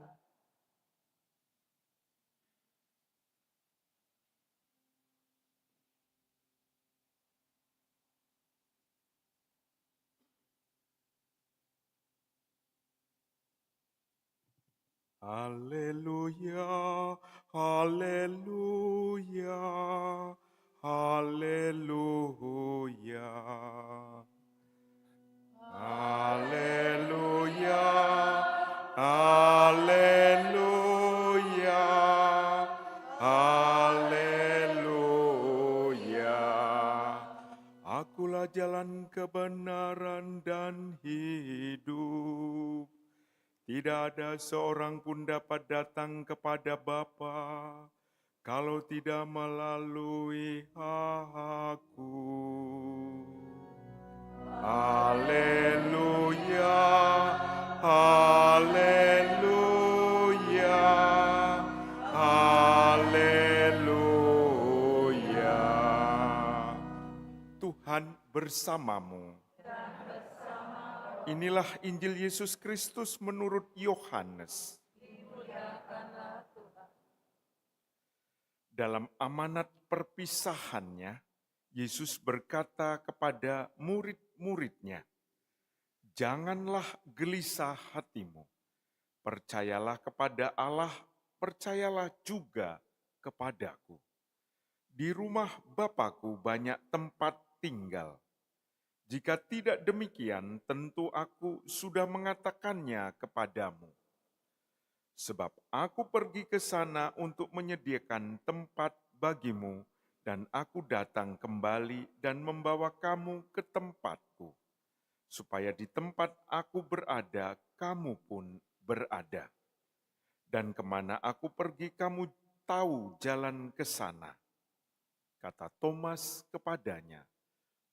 Haleluya, haleluya, haleluya. Haleluya, haleluya, haleluya. Akulah jalan kebenaran dan hidup. Tidak ada seorang pun dapat datang kepada Bapa kalau tidak melalui aku. Haleluya, haleluya, haleluya. Tuhan bersamamu. Inilah Injil Yesus Kristus menurut Yohanes. Dalam amanat perpisahannya, Yesus berkata kepada murid-muridnya, "Janganlah gelisah hatimu. Percayalah kepada Allah, percayalah juga kepadaku. Di rumah Bapa-Ku banyak tempat tinggal. Jika tidak demikian, tentu aku sudah mengatakannya kepadamu. Sebab aku pergi ke sana untuk menyediakan tempat bagimu, dan aku datang kembali dan membawa kamu ke tempatku, supaya di tempat aku berada, kamu pun berada. Dan kemana aku pergi, kamu tahu jalan ke sana." Kata Thomas kepadanya,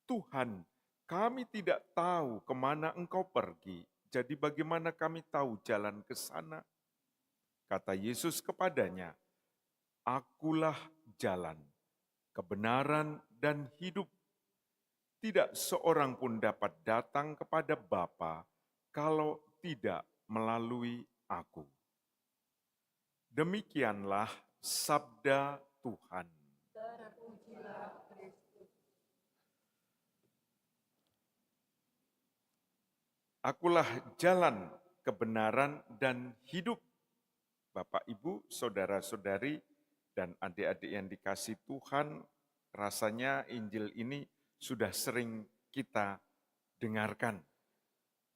Tuhan, kami tidak tahu kemana Engkau pergi, jadi bagaimana kami tahu jalan ke sana? Kata Yesus kepadanya, Akulah jalan, kebenaran, dan hidup. Tidak seorang pun dapat datang kepada Bapa kalau tidak melalui Aku. Demikianlah sabda Tuhan. Akulah jalan, kebenaran, dan hidup. Bapak, Ibu, saudara-saudari, dan adik-adik yang dikasih Tuhan, rasanya Injil ini sudah sering kita dengarkan.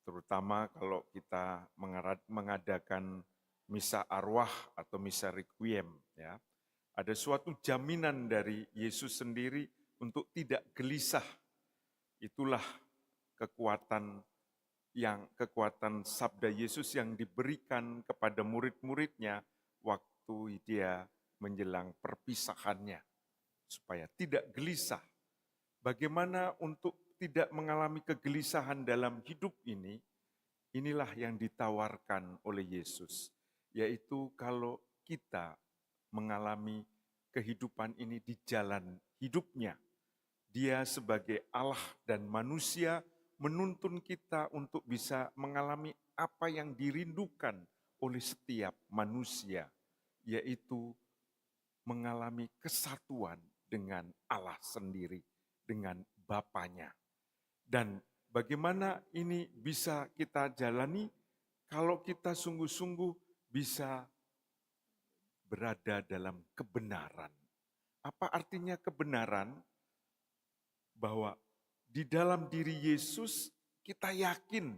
Terutama kalau kita mengadakan misa arwah atau misa requiem. Ya. Ada suatu jaminan dari Yesus sendiri untuk tidak gelisah. Itulah kekuatan sabda Yesus yang diberikan kepada murid-muridnya waktu dia menjelang perpisahannya, supaya tidak gelisah. Bagaimana untuk tidak mengalami kegelisahan dalam hidup ini? Inilah yang ditawarkan oleh Yesus, yaitu kalau kita mengalami kehidupan ini di jalan hidupnya, Dia sebagai Allah dan manusia menuntun kita untuk bisa mengalami apa yang dirindukan oleh setiap manusia, yaitu mengalami kesatuan dengan Allah sendiri, dengan Bapanya. Dan bagaimana ini bisa kita jalani kalau kita sungguh-sungguh bisa berada dalam kebenaran. Apa artinya kebenaran? Bahwa di dalam diri Yesus kita yakin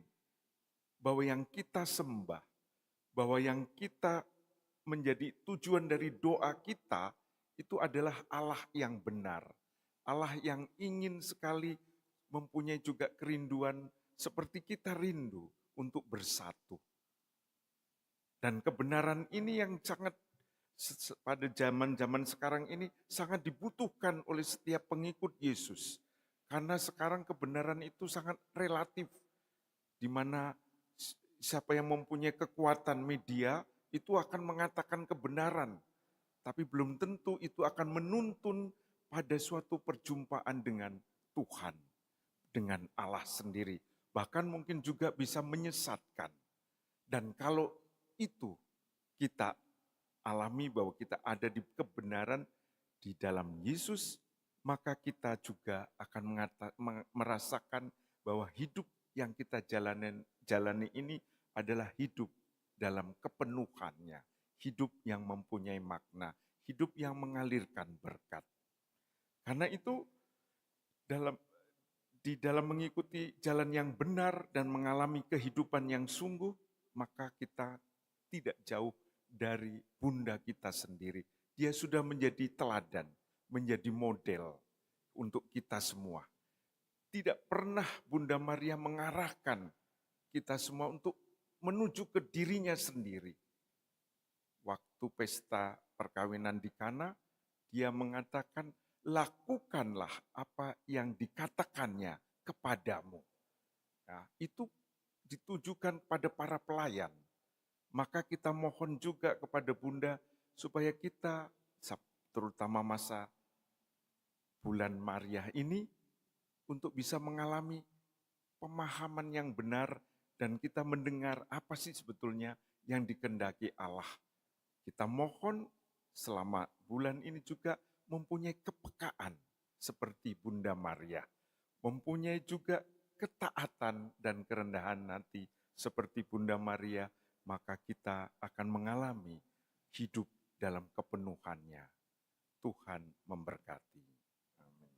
bahwa yang kita sembah, bahwa yang kita menjadi tujuan dari doa kita itu adalah Allah yang benar. Allah yang ingin sekali mempunyai juga kerinduan seperti kita rindu untuk bersatu. Dan kebenaran ini yang sangat pada zaman-zaman sekarang ini sangat dibutuhkan oleh setiap pengikut Yesus. Karena sekarang kebenaran itu sangat relatif, di mana siapa yang mempunyai kekuatan media itu akan mengatakan kebenaran, tapi belum tentu itu akan menuntun pada suatu perjumpaan dengan Tuhan, dengan Allah sendiri. Bahkan mungkin juga bisa menyesatkan. Dan kalau itu kita alami bahwa kita ada di kebenaran di dalam Yesus, maka kita juga akan merasakan bahwa hidup yang kita jalani ini adalah hidup dalam kepenuhannya, hidup yang mempunyai makna, hidup yang mengalirkan berkat. Karena itu di dalam mengikuti jalan yang benar dan mengalami kehidupan yang sungguh, maka kita tidak jauh dari Bunda kita sendiri. Dia sudah menjadi teladan, menjadi model untuk kita semua. Tidak pernah Bunda Maria mengarahkan kita semua untuk menuju ke dirinya sendiri. Waktu pesta perkawinan di Kana, dia mengatakan, lakukanlah apa yang dikatakannya kepadamu. Nah, itu ditujukan pada para pelayan. Maka kita mohon juga kepada Bunda supaya kita, terutama masa bulan Maria ini, untuk bisa mengalami pemahaman yang benar dan kita mendengar apa sih sebetulnya yang dikehendaki Allah. Kita mohon selama bulan ini juga mempunyai kepekaan seperti Bunda Maria, mempunyai juga ketaatan dan kerendahan hati seperti Bunda Maria, maka kita akan mengalami hidup dalam kepenuhannya. Tuhan memberkati. Amin.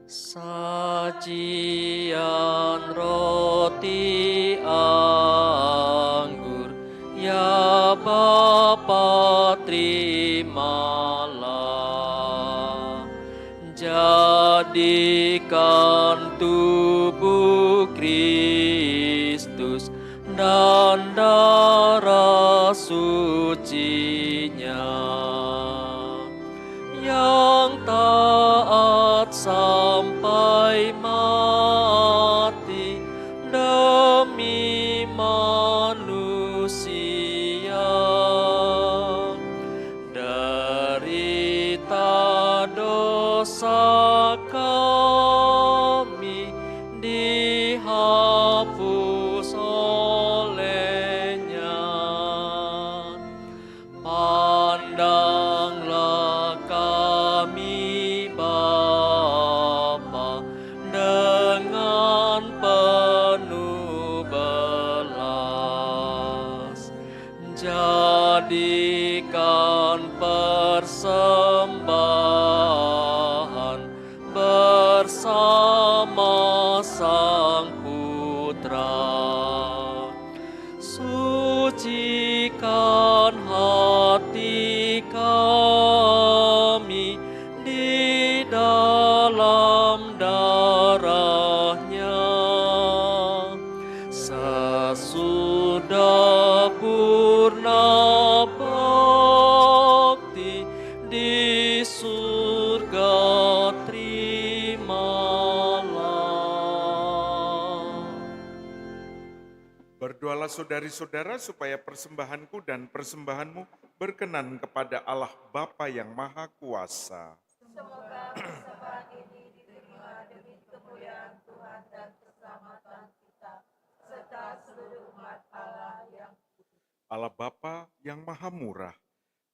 Sajian roti Allah terimalah. Jadikan tubuh Kristus dan darah sucinya yang taat sampai mati demi manusia. Derita dosa kami dihapus olehnya. Pandanglah kami Bapa dengan penuh belas. Jadikan persembahan bersama Sang Putra. Sucikan hati kami di dalam darah-Nya. Sesudah purna bakti di surga terimalah. Berdoalah saudari-saudara supaya persembahanku dan persembahanmu berkenan kepada Allah Bapa yang Maha Kuasa. Semoga persembahan ini diterima demi kemuliaan Tuhan dan keselamatan kita, serta seluruh umat Allah yang Allah Bapa yang Maha Murah,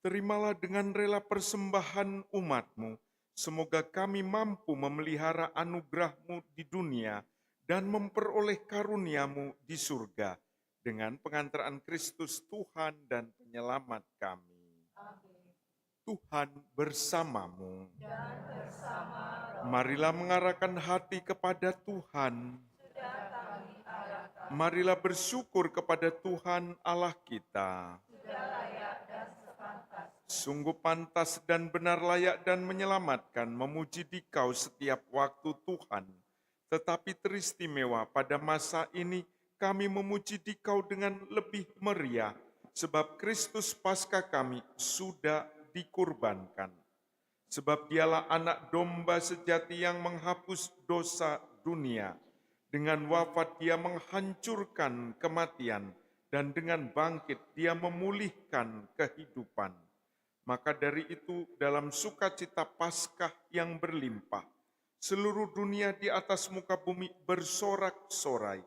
terimalah dengan rela persembahan umat-Mu. Semoga kami mampu memelihara anugerah-Mu di dunia dan memperoleh karunia-Mu di surga dengan pengantaraan Kristus Tuhan dan Penyelamat kami. Tuhan bersamamu. dan bersama roh Marilah mengarahkan hati kepada Tuhan. sudah kami arahkan, Marilah bersyukur kepada Tuhan Allah kita. sudah layak dan sepantas. Sungguh pantas dan benar, layak dan menyelamatkan, memuji Dikau setiap waktu Tuhan. Tetapi teristimewa pada masa ini kami memuji Dikau dengan lebih meriah, sebab Kristus Paskah kami sudah dikurbankan. Sebab Dialah anak domba sejati yang menghapus dosa dunia. Dengan wafat Dia menghancurkan kematian, dan dengan bangkit Dia memulihkan kehidupan. Maka dari itu, dalam sukacita Paskah yang berlimpah, seluruh dunia di atas muka bumi bersorak-sorai.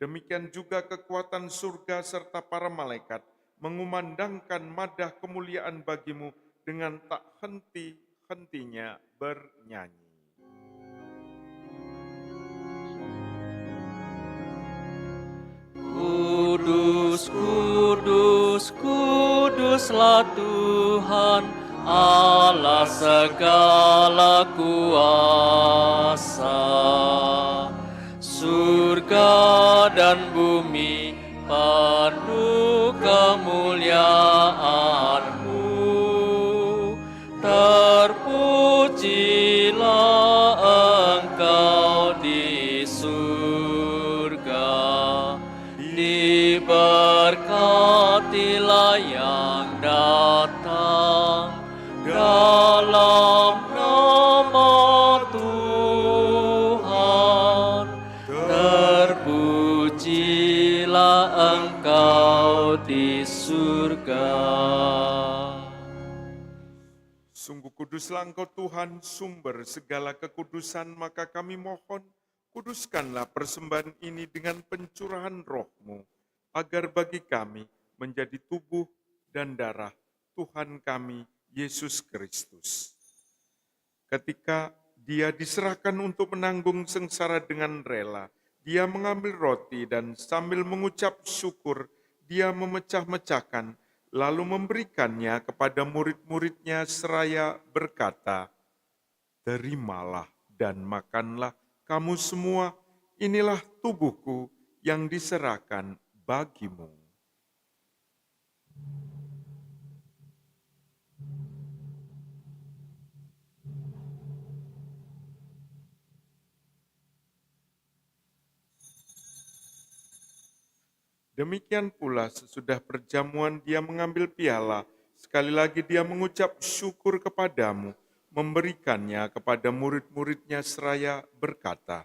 Demikian juga kekuatan surga serta para malaikat mengumandangkan madah kemuliaan bagimu dengan tak henti-hentinya bernyanyi. Kudus, kudus, kuduslah Tuhan, Allah segala kuasa. Surga dan bumi penuh kemuliaan-Mu. Terpujilah Engkau di surga, diberkatilah yang datang dalam nama Tuhan. Terpujilah Engkau di surga. Sungguh kuduslah Engkau Tuhan, sumber segala kekudusan, maka kami mohon, kuduskanlah persembahan ini dengan pencurahan Roh-Mu, agar bagi kami menjadi tubuh dan darah Tuhan kami, Yesus Kristus. Ketika Dia diserahkan untuk menanggung sengsara dengan rela, Dia mengambil roti dan sambil mengucap syukur, Dia memecah-mecahkan, lalu memberikannya kepada murid-murid-Nya seraya berkata, "Terimalah dan makanlah kamu semua, inilah tubuhku yang diserahkan bagimu." Demikian pula sesudah perjamuan dia mengambil piala, sekali lagi dia mengucap syukur kepadamu, memberikannya kepada murid-muridnya seraya berkata,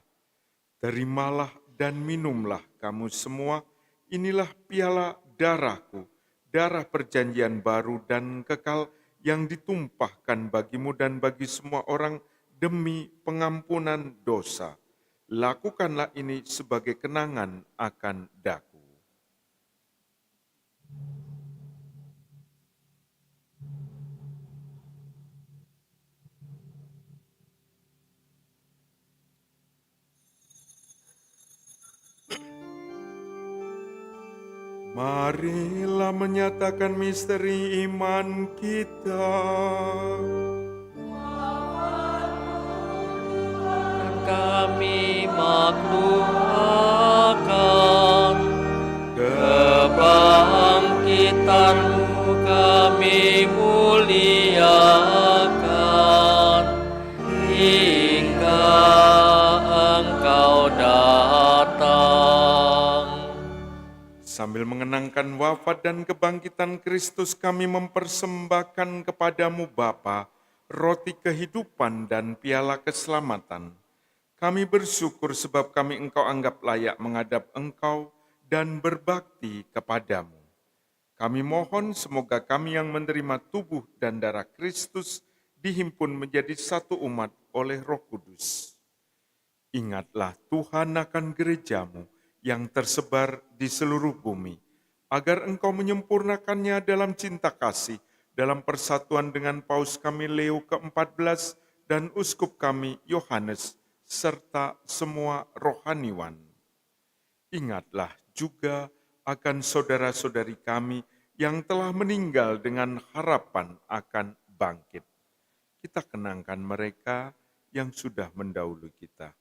"Terimalah dan minumlah kamu semua, inilah piala darahku, darah perjanjian baru dan kekal yang ditumpahkan bagimu dan bagi semua orang demi pengampunan dosa. Lakukanlah ini sebagai kenangan akan daku." Marilah menyatakan misteri iman kita. Kami maklumakan kebangkitan-Mu, kami muliakan hingga Engkau datang. Sambil mengenangkan wafat dan kebangkitan Kristus, kami mempersembahkan kepadamu Bapa, roti kehidupan dan piala keselamatan. Kami bersyukur sebab kami Engkau anggap layak menghadap Engkau dan berbakti kepadamu. Kami mohon semoga kami yang menerima tubuh dan darah Kristus dihimpun menjadi satu umat oleh Roh Kudus. Ingatlah Tuhan akan gerejamu yang tersebar di seluruh bumi, agar Engkau menyempurnakannya dalam cinta kasih, dalam persatuan dengan Paus kami Leo ke-14 dan Uskup kami Yohanes, serta semua rohaniwan. Ingatlah juga akan saudara-saudari kami yang telah meninggal dengan harapan akan bangkit. Kita kenangkan mereka yang sudah mendahului kita.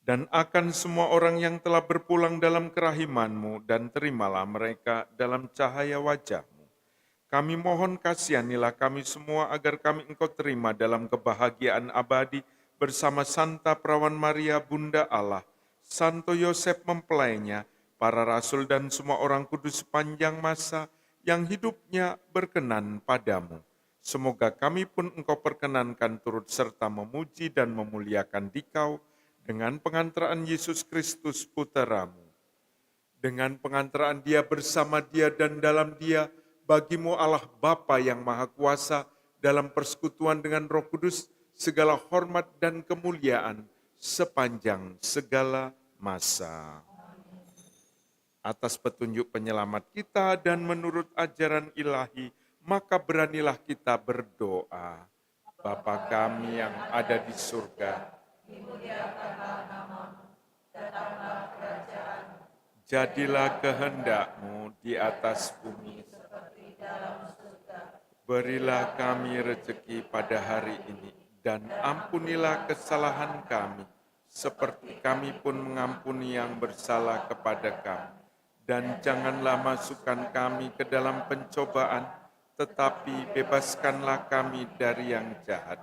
Dan akan semua orang yang telah berpulang dalam kerahiman-Mu, dan terimalah mereka dalam cahaya wajah-Mu. Kami mohon kasihanilah kami semua agar kami Engkau terima dalam kebahagiaan abadi bersama Santa Perawan Maria Bunda Allah, Santo Yosef mempelainya, para rasul dan semua orang kudus sepanjang masa yang hidupnya berkenan padamu. Semoga kami pun Engkau perkenankan turut serta memuji dan memuliakan Dikau, dengan pengantaraan Yesus Kristus Puteramu. Dengan pengantaraan Dia, bersama Dia dan dalam Dia, bagimu Allah Bapa yang Maha Kuasa, dalam persekutuan dengan Roh Kudus, segala hormat dan kemuliaan sepanjang segala masa. Atas petunjuk penyelamat kita dan menurut ajaran ilahi, maka beranilah kita berdoa. Bapa kami yang ada di surga, dimuliakanlah namamu, datanglah kerajaan-Mu, jadilah kehendak-Mu di atas bumi seperti dalam surga. Berilah kami rezeki pada hari ini, dan ampunilah kesalahan kami, seperti kami pun mengampuni yang bersalah kepada kami. Dan janganlah masukkan kami ke dalam pencobaan, tetapi bebaskanlah kami dari yang jahat.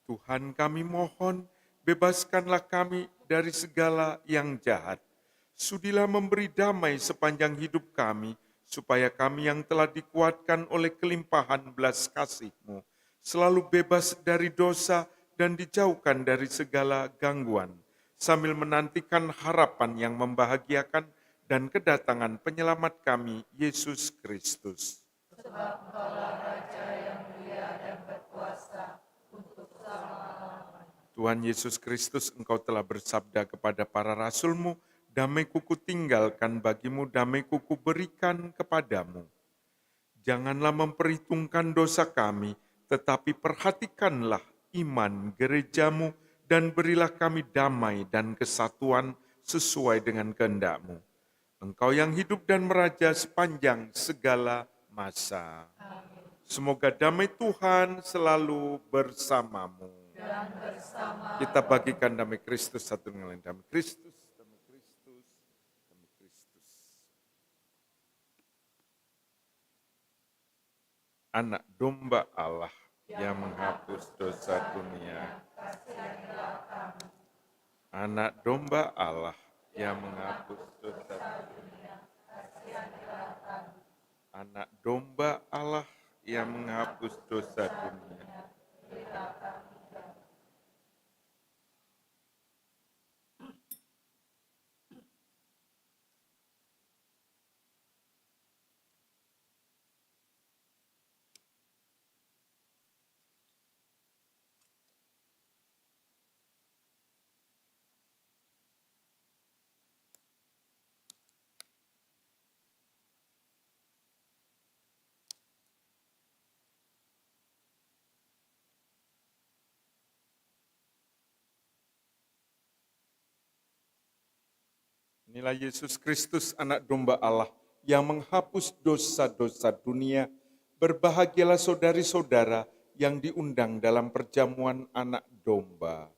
Tuhan kami mohon, bebaskanlah kami dari segala yang jahat. Sudilah memberi damai sepanjang hidup kami, supaya kami yang telah dikuatkan oleh kelimpahan belas kasih-Mu, selalu bebas dari dosa dan dijauhkan dari segala gangguan, sambil menantikan harapan yang membahagiakan dan kedatangan penyelamat kami, Yesus Kristus. Sebab Engkaulah Raja yang mulia dan berkuasa untuk selama-lamanya. Tuhan Yesus Kristus, Engkau telah bersabda kepada para rasul-Mu, damai-Ku kutinggalkan bagimu, damai-Ku kuberikan kepadamu. Janganlah memperhitungkan dosa kami, tetapi perhatikanlah iman gereja-Mu, dan berilah kami damai dan kesatuan sesuai dengan kehendak-Mu. Engkau yang hidup dan meraja sepanjang segala masa. Amin. Semoga damai Tuhan selalu bersamamu. Dan bersama kita bagikan damai Kristus satu dengan lain. Damai Kristus, damai Kristus, damai Kristus. Anak domba Allah yang menghapus dosa dunia. Anak domba Allah yang menghapus dosa dunia. Anak domba Allah yang menghapus dosa dunia. Inilah Yesus Kristus, anak domba Allah, yang menghapus dosa-dosa dunia. Berbahagialah saudari-saudara yang diundang dalam perjamuan anak domba.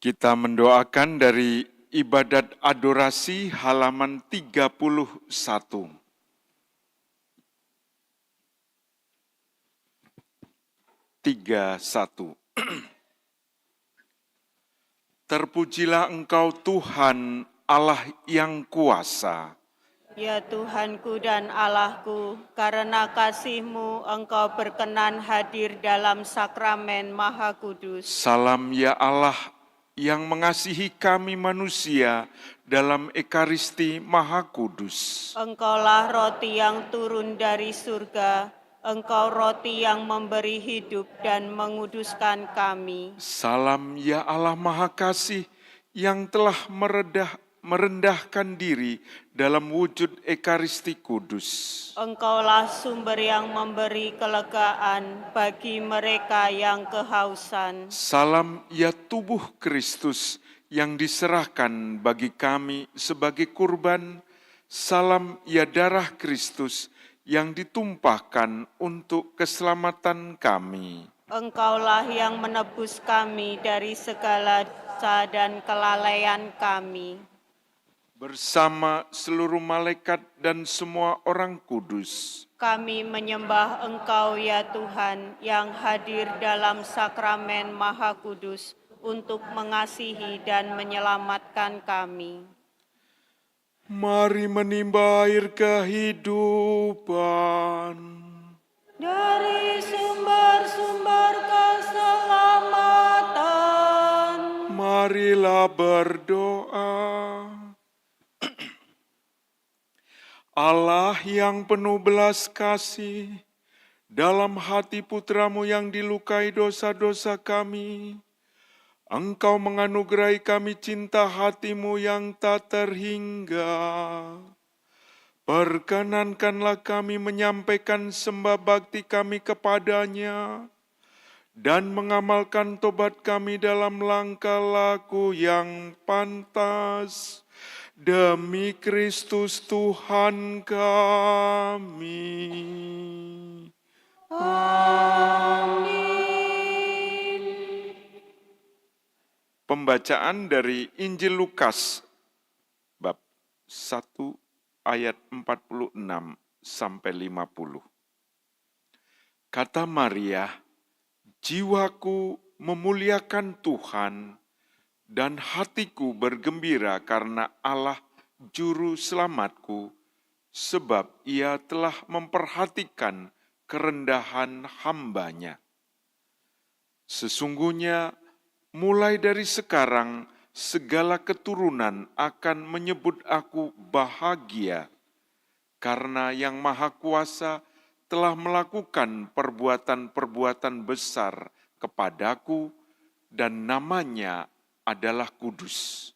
Kita mendoakan dari ibadat adorasi halaman 31. 31. Terpujilah Engkau Tuhan Allah yang kuasa. Ya Tuhanku dan Allahku, karena kasih-Mu Engkau berkenan hadir dalam sakramen Maha Kudus. Salam ya Allah yang mengasihi kami manusia dalam Ekaristi Maha Kudus. Engkaulah roti yang turun dari surga, Engkau roti yang memberi hidup dan menguduskan kami. Salam ya Allah Maha Kasih yang telah merendahkan diri dalam wujud Ekaristi Kudus. Engkaulah sumber yang memberi kelegaan bagi mereka yang kehausan. Salam ya tubuh Kristus yang diserahkan bagi kami sebagai kurban. Salam ya darah Kristus yang ditumpahkan untuk keselamatan kami. Engkaulah yang menebus kami dari segala dosa dan kelalaian kami. Bersama seluruh malaikat dan semua orang kudus, kami menyembah Engkau ya Tuhan yang hadir dalam sakramen Maha Kudus untuk mengasihi dan menyelamatkan kami. Mari menimba air kehidupan dari sumber-sumber keselamatan. Marilah berdoa. Allah yang penuh belas kasih, dalam hati putra-Mu yang dilukai dosa-dosa kami, Engkau menganugerahi kami cinta hati-Mu yang tak terhingga. Perkenankanlah kami menyampaikan sembah bakti kami kepadanya dan mengamalkan tobat kami dalam langkah laku yang pantas. Demi Kristus Tuhan kami. Amin. Pembacaan dari Injil Lukas bab 1 ayat 46 sampai 50. Kata Maria, jiwaku memuliakan Tuhan dan hatiku bergembira karena Allah juru selamatku, sebab Ia telah memperhatikan kerendahan hamba-Nya. Sesungguhnya mulai dari sekarang segala keturunan akan menyebut aku bahagia, karena Yang Maha Kuasa telah melakukan perbuatan-perbuatan besar kepadaku, dan namanya adalah kudus.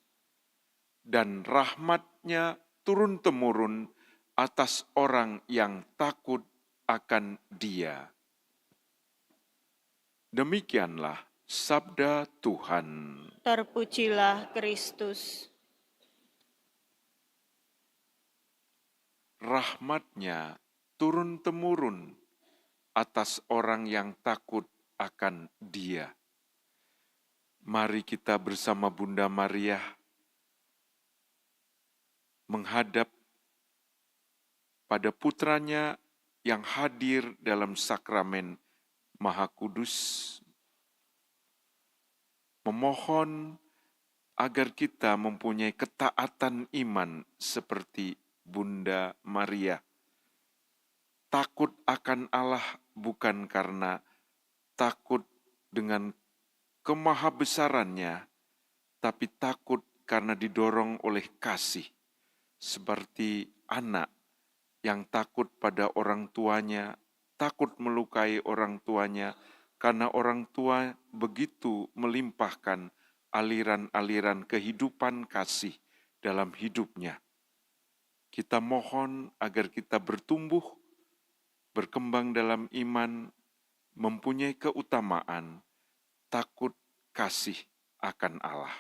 Dan rahmat-Nya turun-temurun atas orang yang takut akan Dia. Demikianlah sabda Tuhan. Terpujilah Kristus. Rahmat-Nya turun-temurun atas orang yang takut akan Dia. Mari kita bersama Bunda Maria menghadap pada putranya yang hadir dalam sakramen Maha Kudus, memohon agar kita mempunyai ketaatan iman seperti Bunda Maria. Takut akan Allah bukan karena takut dengan kemahabesarannya, tapi takut karena didorong oleh kasih. Seperti anak yang takut pada orang tuanya, takut melukai orang tuanya, karena orang tua begitu melimpahkan aliran-aliran kehidupan kasih dalam hidupnya. Kita mohon agar kita bertumbuh, berkembang dalam iman, mempunyai keutamaan, takut kasih akan Allah.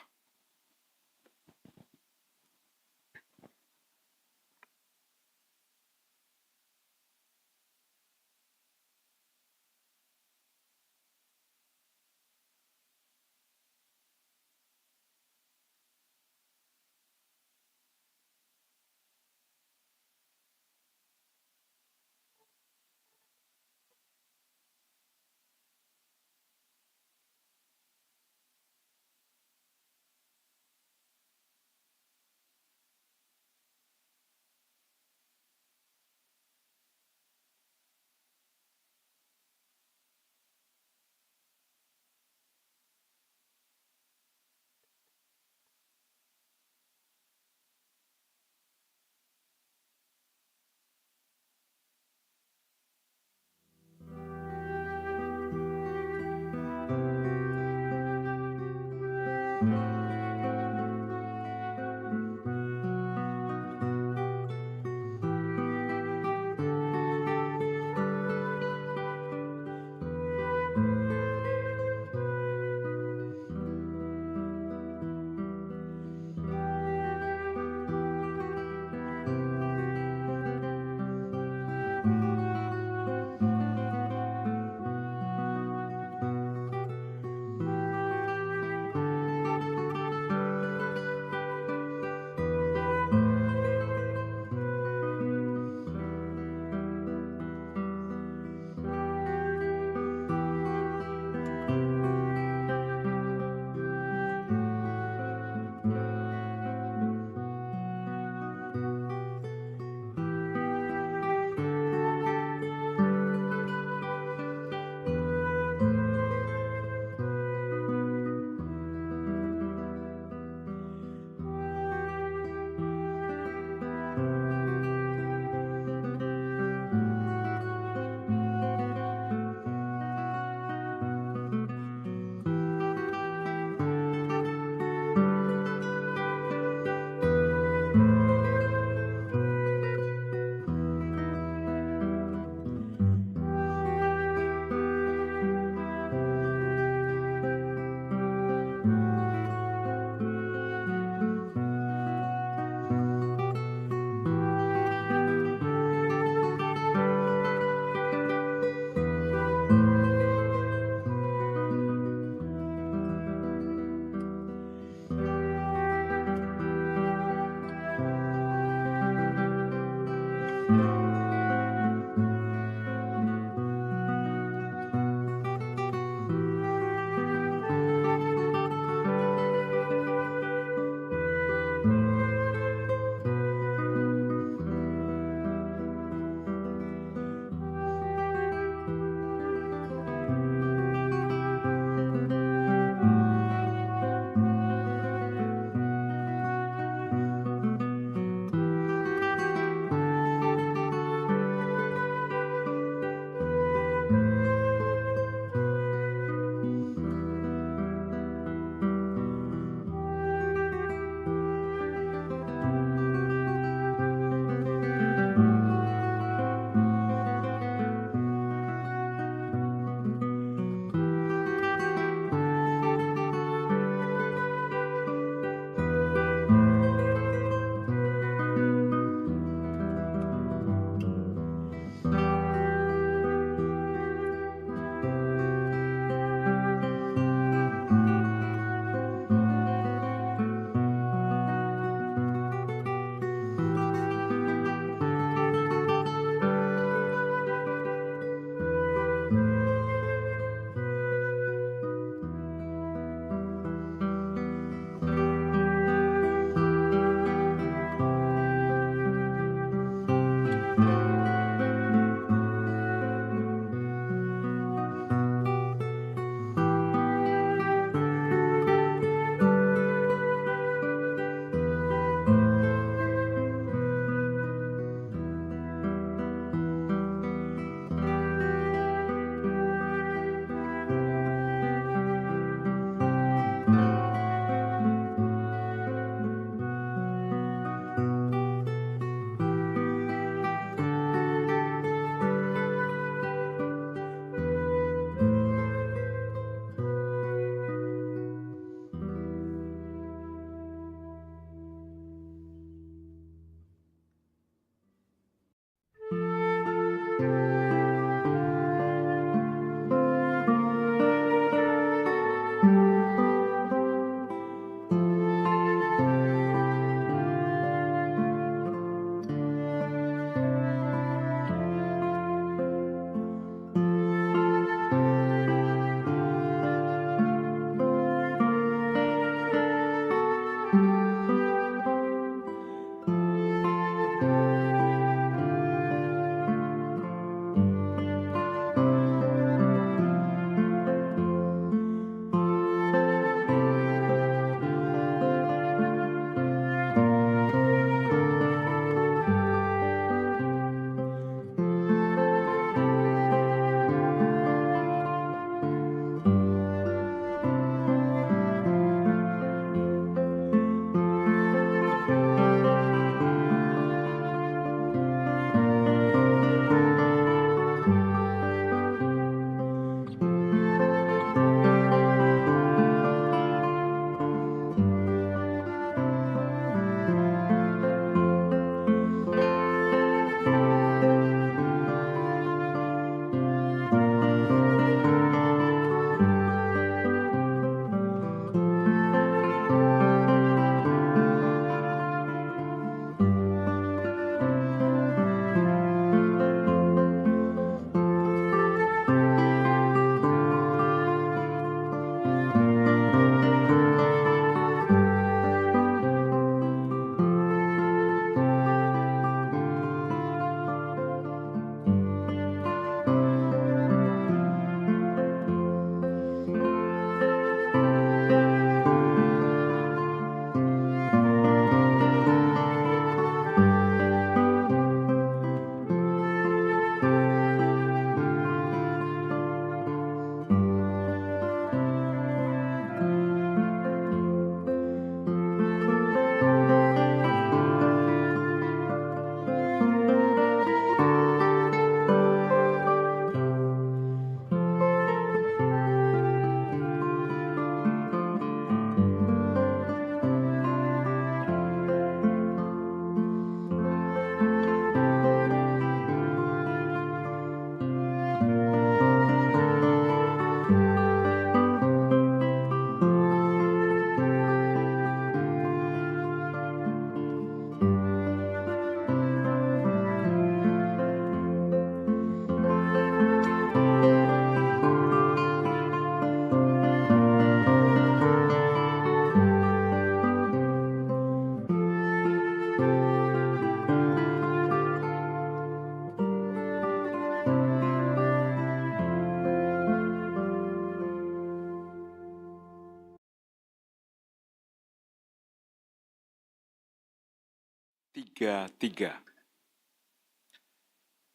3:3.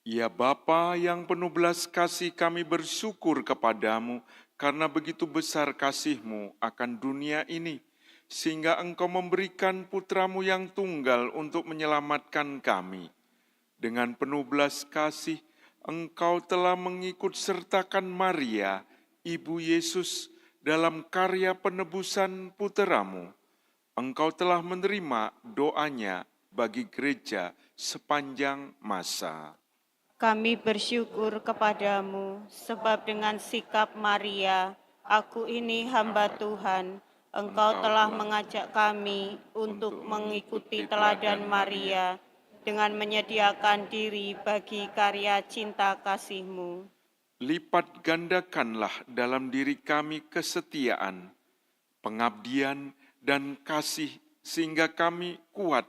Ya Bapa yang penuh belas kasih, kami bersyukur kepadamu karena begitu besar kasih-Mu akan dunia ini, sehingga Engkau memberikan putra-Mu yang tunggal untuk menyelamatkan kami. Dengan penuh belas kasih, Engkau telah mengikut sertakan Maria, Ibu Yesus, dalam karya penebusan putra-Mu. Engkau telah menerima doanya bagi gereja sepanjang masa. Kami bersyukur kepadamu, sebab dengan sikap Maria, aku ini hamba Tuhan, Engkau telah mengajak kami untuk mengikuti teladan Maria dengan menyediakan diri bagi karya cinta kasih-Mu. Lipat gandakanlah dalam diri kami kesetiaan, pengabdian, dan kasih, sehingga kami kuat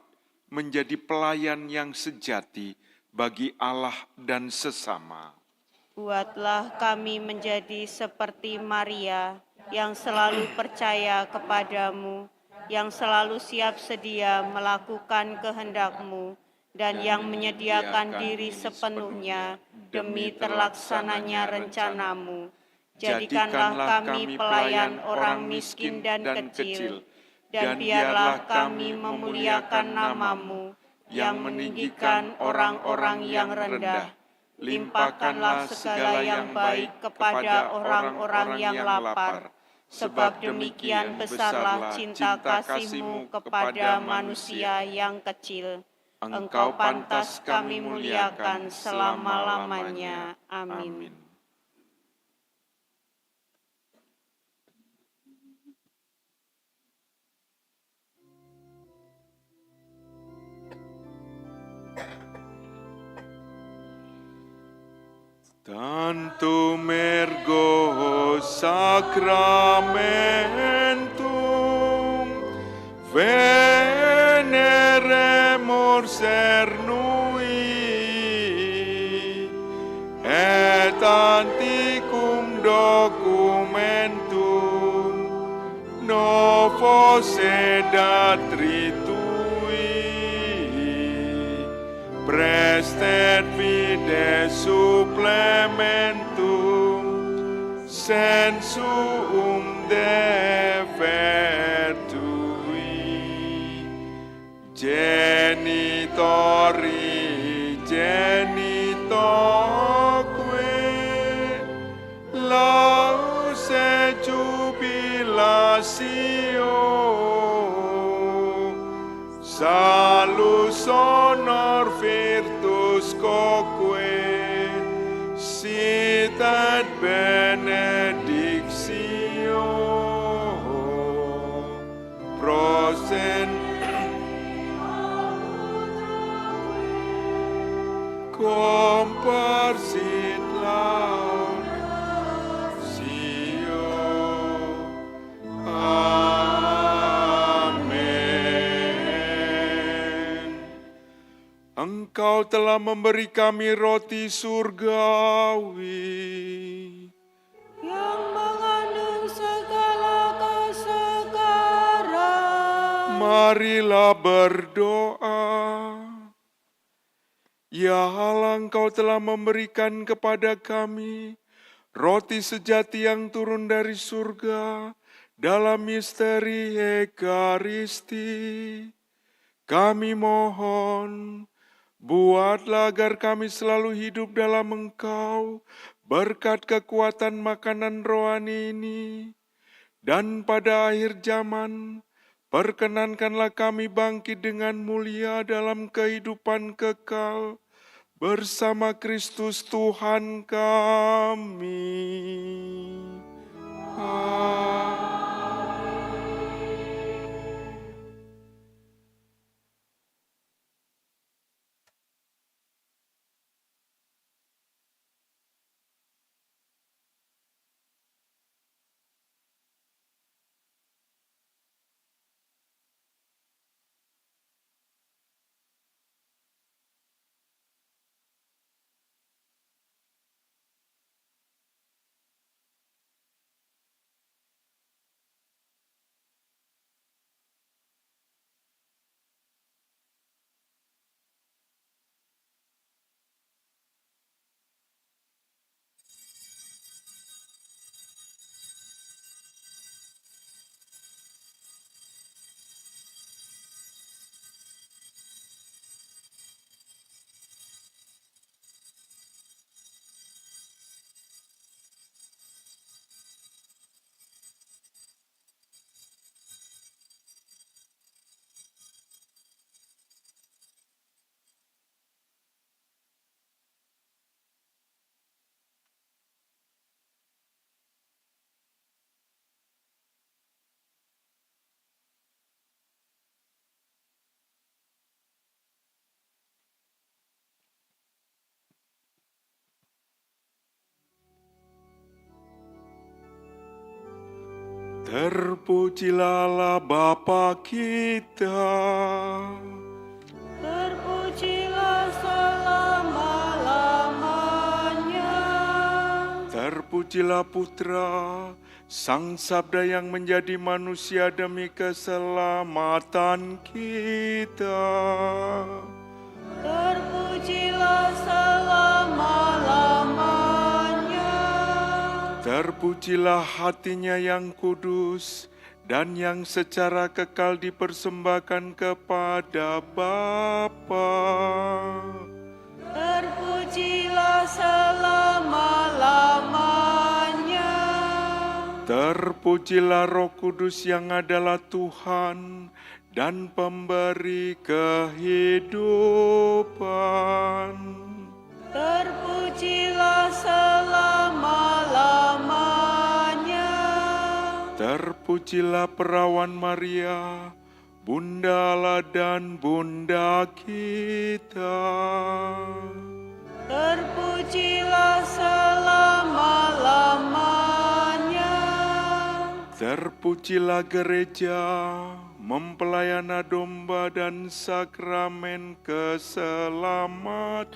menjadi pelayan yang sejati bagi Allah dan sesama. Buatlah kami menjadi seperti Maria yang selalu percaya kepadamu, yang selalu siap sedia melakukan kehendak-Mu, dan yang menyediakan diri sepenuhnya demi terlaksananya rencana-Mu. Jadikanlah kami pelayan orang miskin dan kecil, dan biarlah kami memuliakan nama-Mu yang meninggikan orang-orang yang rendah. Limpahkanlah segala yang baik kepada orang-orang yang lapar, sebab demikian besarlah cinta kasih-Mu kepada manusia yang kecil. Engkau pantas kami muliakan selama-lamanya. Amin. Tantum ergo sacramentum veneremur cernui et antiquum documentum novo sedat ritui prestet vide supplementum sensum defertui genitori genitoque laus et jubilatio salus honor virtus quoque sit et benedictio prosen comparsit laudatio. Engkau telah memberi kami roti surgawi yang mengandung segala kesegaran. Marilah berdoa. Ya Allah, Engkau telah memberikan kepada kami roti sejati yang turun dari surga dalam misteri Ekaristi. Kami mohon, buatlah agar kami selalu hidup dalam Engkau berkat kekuatan makanan rohani ini. Dan pada akhir zaman, perkenankanlah kami bangkit dengan mulia dalam kehidupan kekal bersama Kristus Tuhan kami. Terpujilah Allah Bapa kita. Terpujilah selama-lamanya. Terpujilah Putra, Sang Sabda yang menjadi manusia demi keselamatan kita. Terpujilah selama-lamanya. Terpujilah hatinya yang kudus dan yang secara kekal dipersembahkan kepada Bapa. Terpujilah selama-lamanya. Terpujilah Roh Kudus yang adalah Tuhan dan pemberi kehidupan. Terpujilah selama-lamanya. Terpujilah Perawan Maria, Bunda Allah dan Bunda kita. Terpujilah selama-lamanya. Terpujilah gereja, mempelai domba dan sakramen keselamatan.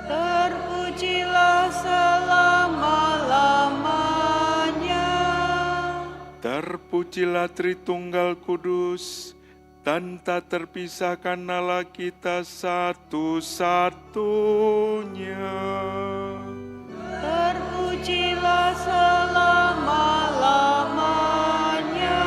Terpujilah selama-lamanya. Terpujilah Tritunggal Kudus, dan tak terpisahkan Allah kita satu-satunya. Terpujilah selama-lamanya.